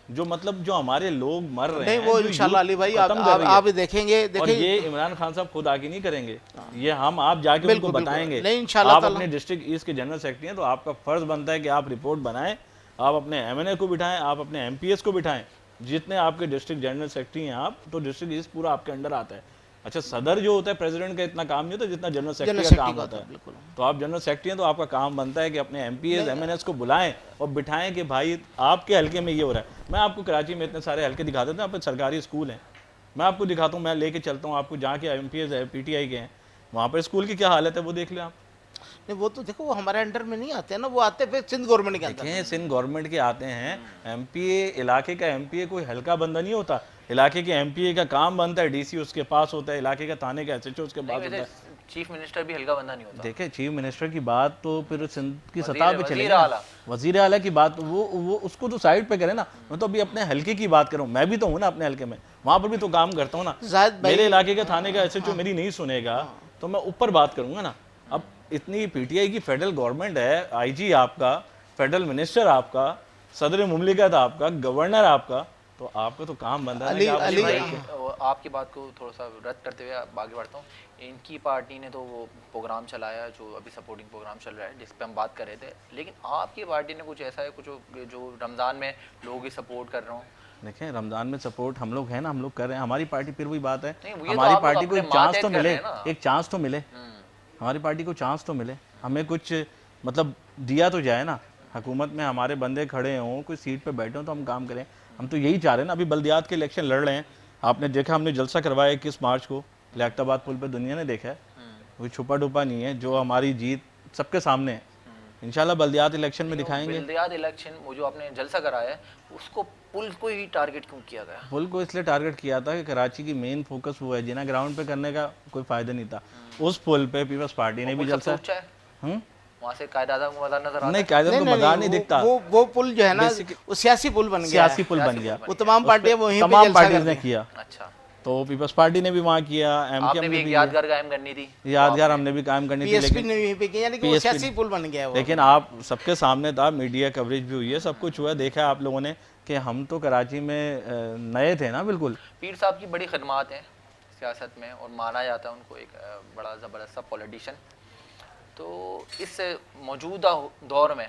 जो मतलब जो हमारे लोग मर रहे हैं, वो इंशाल्लाह अली भाई आप देखेंगे। और ये इमरान खान साहब खुद आके नहीं करेंगे, ये हम आप जाके उनको बताएंगे। आप अपने डिस्ट्रिक्ट ईस्ट के जनरल सेक्रेटरी हैं तो आपका फर्ज बनता है कि आप रिपोर्ट बनाएं, आप अपने MNA को बिठाएं, आप अपने MPS को बिठाएं, जितने आपके डिस्ट्रिक्ट जनरल सेक्रेटरी हैं आप, तो डिस्ट्रिक्ट ईस्ट पूरा आपके अंडर आता है। अच्छा सदर जो होता है प्रेसिडेंट का इतना काम नहीं होता जितना जनरल सेक्रेटरी का काम होता है। तो आप जनरल सेक्रेटरी हैं तो आपका काम बनता है कि अपने MPS MNS को बुलाएं और बिठाएं कि भाई आपके हल्के में ये हो रहा है। मैं आपको कराची में इतने सारे हल्के दिखा देता हूँ, आप सरकारी स्कूल हैं, मैं आपको दिखाता हूँ, मैं लेके चलता हूँ आपको, जहाँ के MPS PTI के हैं वहाँ पर स्कूल की क्या हालत है वो देख लें आप। नहीं वो तो देखो वो हमारे अंडर में नहीं आते हैं ना, वो आते फिर सिंध गवर्नमेंट के अंदर हैं, सिंध गवर्नमेंट के आते हैं। MPA इलाके का MPA कोई हल्का बंदा नहीं होता, इलाके के MPA का काम बनता है, DC उसके पास होता है, इलाके का थाने का SHO उसके पास होता है। चीफ मिनिस्टर भी हल्का बंदा नहीं होता। देखिए चीफ मिनिस्टर की बात तो फिर सिंध की सतह पे चलेगी, वजीर आला की बात वो उसको तो साइड पे करें ना। मैं तो अभी अपने हल्के की बात करूँ, मैं भी तो हूँ ना अपने हल्के में, वहाँ पर भी तो काम करता हूँ ना। मेरे इलाके के थाने का SHO मेरी नहीं सुनेगा तो मैं ऊपर बात करूँगा ना। अब इतनी पीटीआई की फेडरल गवर्नमेंट है, आईजी आपका, फेडरल मिनिस्टर आपका, सदर मुमलिकत आपका, गवर्नर आपका, तो आपका तो काम बनता है ना कि आप अली भाई, आपकी बात को थोड़ा सा रद्द करते हुए आगे बढ़ता हूँ। इनकी पार्टी ने तो वो प्रोग्राम चलाया जो अभी सपोर्टिंग प्रोग्राम चल रहा है जिस पे हम बात कर रहे थे, लेकिन आपकी पार्टी ने कुछ ऐसा है कुछ जो रमज़ान में लोगों की सपोर्ट कर रहा हूँ। देखें रमज़ान में सपोर्ट हम लोग हैं ना, हम लोग कर रहे हैं। हमारी पार्टी फिर वही बात है, नहीं, वो ये तो हमारी आप लोग पार्टी को अपने एक चांस मातहत तो कर मिले, रहे हैं ना। एक चांस तो मिले, हमारी पार्टी को चांस तो मिले, हमें कुछ मतलब दिया तो जाए ना। हुकूमत में हमारे बंदे खड़े हों, कोई सीट पे बैठे हों तो हम काम करें। हम तो यही चाह रहे हैं ना। अभी बल्दियात के इलेक्शन लड़ रहे हैं, आपने देखा हमने जलसा करवाया 21 मार्च को लियाकताबाद पुल पे, दुनिया ने देखा है, कोई छुपा डुपा नहीं है, जो हमारी जीत सबके सामने है। इंशाल्लाह बल्दियात इलेक्शन में दिखाएंगे। बल्दियात इलेक्शन वो जो आपने जलसा कराया है उसको पुल को ही टारगेट क्यों किया गया? पुल को इसलिए टारगेट किया था कि कराची की मेन फोकस वो है, जिना ग्राउंड पे करने का कोई फायदा नहीं था। उस पुल पे पीपल्स पार्टी ने भी जलसा, वहाँ से कायदा को मदार नजर आता नहीं, कायदा को मदार नहीं दिखता। वो पुल जो है ना वो सियासी पुल बन गया, सियासी पुल बन गया, वो तमाम पार्टियां वहीं पे तमाम जलसा पार्टीज करती ने हैं। किया। अच्छा, तो पीपल्स पार्टी ने भी वहाँ किया, आपने भी एक यादगार कायम करनी थी, यादगार हमने भी कायम करनी थी, पीएसपी लेकिन ने वहीं पे किया, यानी कि वो PSP सियासी पुल बन गया है वो। लेकिन आप सबके सामने था, मीडिया कवरेज भी हुई है, सब कुछ हुआ, देखा आप लोगों ने कि हम तो कराची में नए थे ना बिल्कुल। पीर साहब की बड़ी खदमात हैं सियासत में और माना जाता है उनको एक बड़ा ज़बरदस्त सा पॉलिटिशियन। तो इस मौजूदा दौर में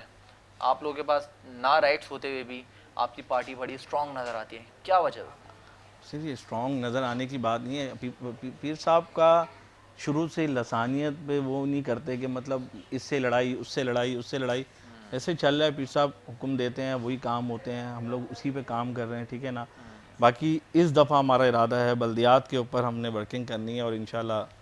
आप लोगों के पास ना राइट्स होते हुए भी आपकी पार्टी बड़ी स्ट्रॉन्ग नज़र आती है, क्या वजह? सिर्फ स्ट्रॉन्ग नज़र आने की बात नहीं है। पीर साहब का शुरू से लसानियत पे वो नहीं करते कि मतलब इससे लड़ाई उससे लड़ाई उससे लड़ाई, ऐसे चल रहा है। पीर साहब हुक्म देते हैं वही काम होते हैं, हम लोग उसी पे काम कर रहे हैं, ठीक है ना। बाकी इस दफ़ा हमारा इरादा है बल्दियात के ऊपर हमने वर्किंग करनी है और इंशाल्लाह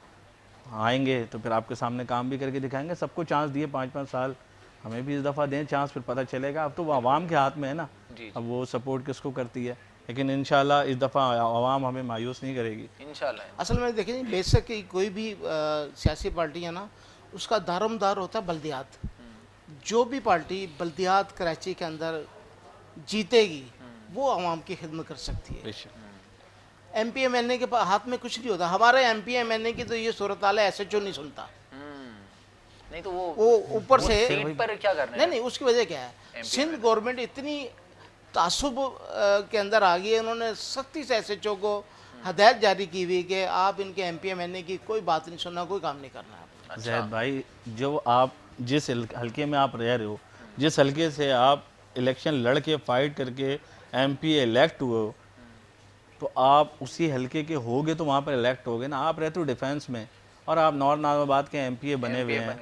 आएंगे तो फिर आपके सामने काम भी करके दिखाएंगे। सबको चांस दिए 5-5 साल, हमें भी इस दफ़ा दें चांस, फिर पता चलेगा। अब तो वो आवाम के हाथ में है ना, अब वो सपोर्ट किसको करती है, लेकिन इंशाल्लाह इस दफ़ा आवाम हमें मायूस नहीं करेगी इंशाल्लाह। असल में देखिए बेशक कि कोई भी सियासी पार्टी है ना, उसका दारोमदार होता है बल्दियात। जो भी पार्टी बल्दियात कराची के अंदर जीतेगी वो आवाम की खिदमत कर सकती है। MP MNA के हाथ में कुछ नहीं होता। हमारे MP MNA की तो ये सूरत हाल है, SHO नहीं सुनता, नहीं तो वो ऊपर से सीट पर क्या करने? नहीं, उसकी वजह क्या है, सिंध गवर्नमेंट इतनी तासुब के अंदर आ गई है, उन्होंने सख्ती से SHO को हदायत जारी की हुई कि आप इनके MP MNA की कोई बात नहीं सुनना, कोई काम नहीं करना है। जैद भाई, जो आप जिस हल्के में आप रह रहे हो, जिस हल्के से आप इलेक्शन लड़ के फाइट करके MP इलेक्ट हुए हो, तो आप उसी हल्के के होगे तो वहाँ पर इलेक्ट होगे ना। आप रहते हो डिफेंस में और आप नॉर्थ नाज़िमाबाद के MPA बने हुए हैं,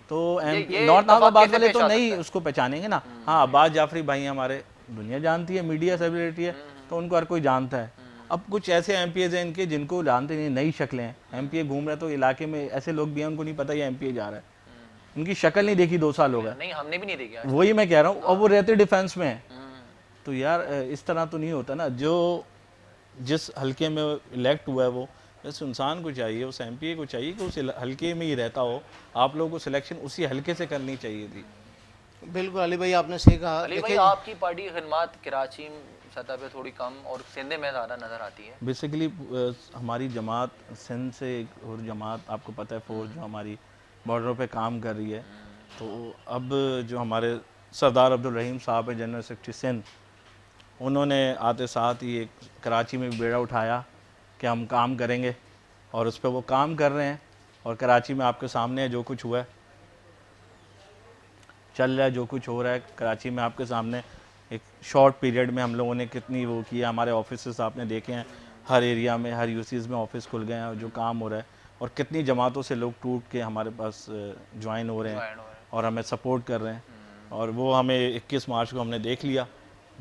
तो नॉर्थ नाज़िमाबाद वाले तो नहीं उसको पहचानेंगे ना। हाँ, अब्बास जाफरी भाई हमारे दुनिया जानती है, मीडिया सेलिब्रिटी है, तो उनको हर कोई जानता है। अब कुछ ऐसे MPAs हैं इनके जिनको जानते नहीं, नई शक्लें हैं, MPA घूम रहे, तो इलाके में ऐसे लोग भी हैं उनको नहीं पता ये MPA जा रहा है, उनकी शक्ल नहीं देखी 2 साल हो गए। नहीं, हमने भी नहीं देखी। वही मैं कह रहा हूँ, अब वो रहते डिफेंस में है, तो यार इस तरह तो नहीं होता ना। जो जिस हल्के में इलेक्ट हुआ है वो इस इंसान को चाहिए, उस MPA को चाहिए कि उस हल्के में ही रहता हो। आप लोगों को सिलेक्शन उसी हल्के से करनी चाहिए थी। बिल्कुल अली भाई, आपने सही कहा। अली भाई, आपकी पार्टी की खिदमत कराची सतह पे थोड़ी कम और सिंध में ज़्यादा नज़र आती है। बेसिकली हमारी जमात सिंध से एक और जमात आपको पता है फोर्स जो हमारी बॉर्डरों पे काम कर रही है, तो अब जो हमारे सरदार अब्दुल रहीम साहब हैं, जनरल सेक्रेटरी सिंध, उन्होंने आते साथ ही एक कराची में भी बेड़ा उठाया कि हम काम करेंगे, और उस पर वो काम कर रहे हैं। और कराची में आपके सामने जो कुछ हुआ है, चल रहा है, जो कुछ हो रहा है कराची में आपके सामने, एक शॉर्ट पीरियड में हम लोगों ने कितनी वो किया। हमारे ऑफिस आपने देखे हैं, हर एरिया में, हर यूसीज़ में ऑफिस खुल गए हैं, और जो काम हो रहा है, और कितनी जमातों से लोग टूट के हमारे पास ज्वाइन हो रहे हैं और हमें सपोर्ट कर रहे हैं। और वो हमें 21 मार्च को हमने देख लिया,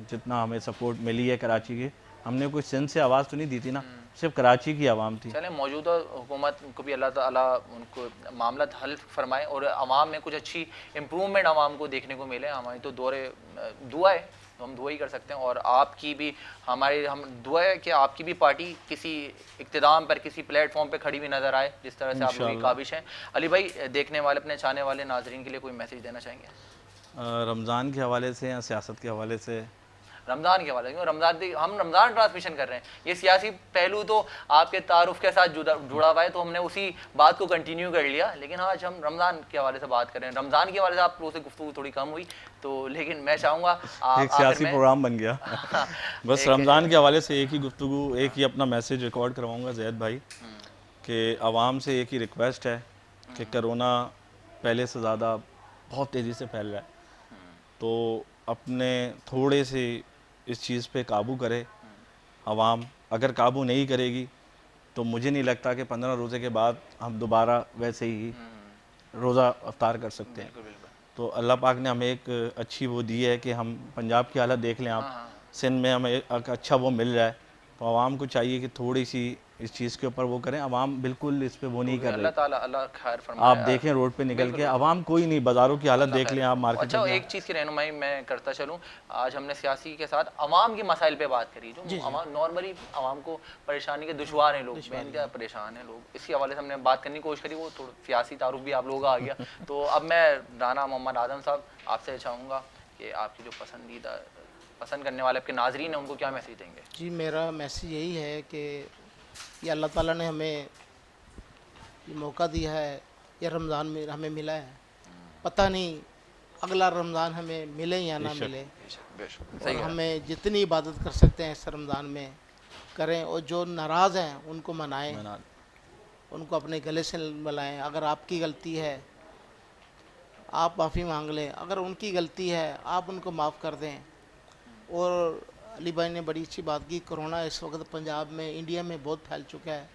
जितना हमें सपोर्ट मिली है कराची की। हमने कोई सिंध से आवाज़ तो नहीं दी थी ना, सिर्फ कराची की आवाम थी। चलें, मौजूदा हुकूमत को भी अल्लाह ताला उनको मामला हल फरमाए और आवाम में कुछ अच्छी इम्प्रूवमेंट आवाम को देखने को मिले। हमारी तो दुआ है, तो हम दुआ ही कर सकते हैं। और आपकी भी हम दुआ है कि आपकी भी पार्टी किसी इक़्तिदाम पर, किसी प्लेटफॉर्म पर खड़ी हुई नज़र आए, जिस तरह से आप लोगों की काबिश हैं। अली भाई, देखने वाले, अपने चाहने वाले नाजरीन के लिए कोई मैसेज देना चाहेंगे? रमज़ान के हवाले से या सियासत के हवाले से? रमज़ान के हवाले से, क्योंकि हम रमज़ान ट्रांसमिशन कर रहे हैं, ये सियासी पहलू तो आपके तारुफ के साथ जुड़ा हुआ है, तो हमने उसी बात को कंटिन्यू कर लिया। लेकिन आज हम रमज़ान के हवाले से बात कर रहे हैं। रमज़ान के हवाले से आप लोगों से गुफ्तगू थोड़ी कम हुई, तो लेकिन मैं चाहूँगा एक सियासी प्रोग्राम बन गया। बस रमज़ान के हवाले से एक ही गुफ्तगू, एक ही अपना मैसेज रिकॉर्ड करवाऊँगा जैद भाई, कि आवाम से एक ही रिक्वेस्ट है कि कोरोना पहले से ज़्यादा बहुत तेज़ी से फैल रहा है, तो अपने थोड़े से इस चीज़ पे काबू करे आवाम। अगर काबू नहीं करेगी तो मुझे नहीं लगता कि 15 रोज़े के बाद हम दोबारा वैसे ही रोज़ा अफ्तार कर सकते हैं। तो अल्लाह पाक ने हमें एक अच्छी वो दी है कि हम पंजाब की हालत देख लें आप, सिंध में हमें एक अच्छा वो मिल रहा है, तो आवाम को चाहिए कि थोड़ी सी इस चीज़ के ऊपर वो करें। आवाम बिल्कुल इस पे वो नहीं कर रही। अल्लाह ताला अल्लाह खैर फरमाए। आप देखें रोड पे निकल के आवाम कोई नहीं, बाज़ारों की हालत देख लें आप, मार्केट अच्छा, एक चीज़ की रहनुमाई मैं करता चलूँ, आज हमने सियासी के साथ अवाम के मसाइल पे बात करी, जो नॉर्मली आवाम को परेशानी के दुश्वार हैं, लोग क्या परेशान हैं लोग, इसी हवाले से हमने बात करने की कोशिश करी, वो थोड़ा सियासी तारुफ भी आप लोगों का आ गया। तो अब मैं राना मोहम्मद आदम साहब आपसे चाहूँगा कि आपकी जो पसंद करने वाले आपके नाजरीन हैं, उनको क्या मैसेज देंगे? जी, मेरा मैसेज यही है कि ये अल्लाह ताला ने हमें ये मौका दिया है, ये रमज़ान में हमें मिला है, पता नहीं अगला रमज़ान हमें मिले या ना मिले, और हमें जितनी इबादत कर सकते हैं इस रमज़ान में करें, और जो नाराज़ हैं उनको मनाएं, उनको अपने गले से मिलाएं। अगर आपकी गलती है आप माफ़ी मांग लें, अगर उनकी गलती है आप उनको माफ़ कर दें। और अली भाई ने बड़ी अच्छी बात की, कोरोना इस वक्त पंजाब में, इंडिया में बहुत फैल चुका है,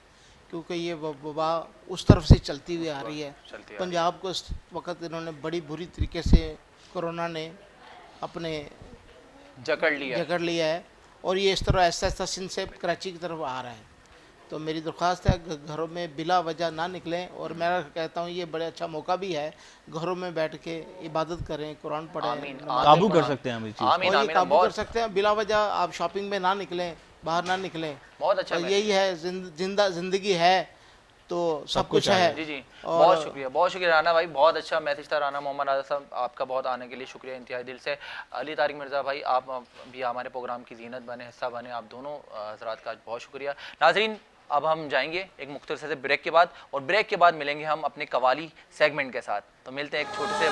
क्योंकि ये वबा उस तरफ से चलती हुई आ रही है। पंजाब को इस वक्त इन्होंने बड़ी बुरी तरीके से कोरोना ने अपने जकड़ लिया है, और ये इस तरह ऐसा ऐसा सिंध से कराची की तरफ आ रहा है। तो मेरी दरख्वास्त है घरों में बिला वजह ना निकलें, और मैं कहता हूँ ये बड़ा अच्छा मौका भी है, घरों में बैठ के इबादत करें, कुरान पढ़ें, काबू कर सकते हैं हम इस चीज़ और ये काबू कर सकते हैं। बिला वजह आप शॉपिंग में ना निकलें, बाहर ना निकलें। बहुत अच्छा, यही है जिंदगी है तो सब कुछ है। जी जी, बहुत शुक्रिया राना भाई, बहुत अच्छा मैसेज था राना मोहम्मद आज़म साहब, आपका बहुत आने के लिए शुक्रिया इंतहाई दिल से। अली तारिक मिर्ज़ा भाई, आप भी हमारे प्रोग्राम की जीनत बने, हिस्सा बने, आप दोनों हज़रात का बहुत शुक्रिया। नाज़रीन, अब हम जाएंगे एक मुख्तसर से ब्रेक के बाद, और ब्रेक के बाद मिलेंगे हम अपने कवाली सेगमेंट के साथ। तो मिलते हैं एक छोटे से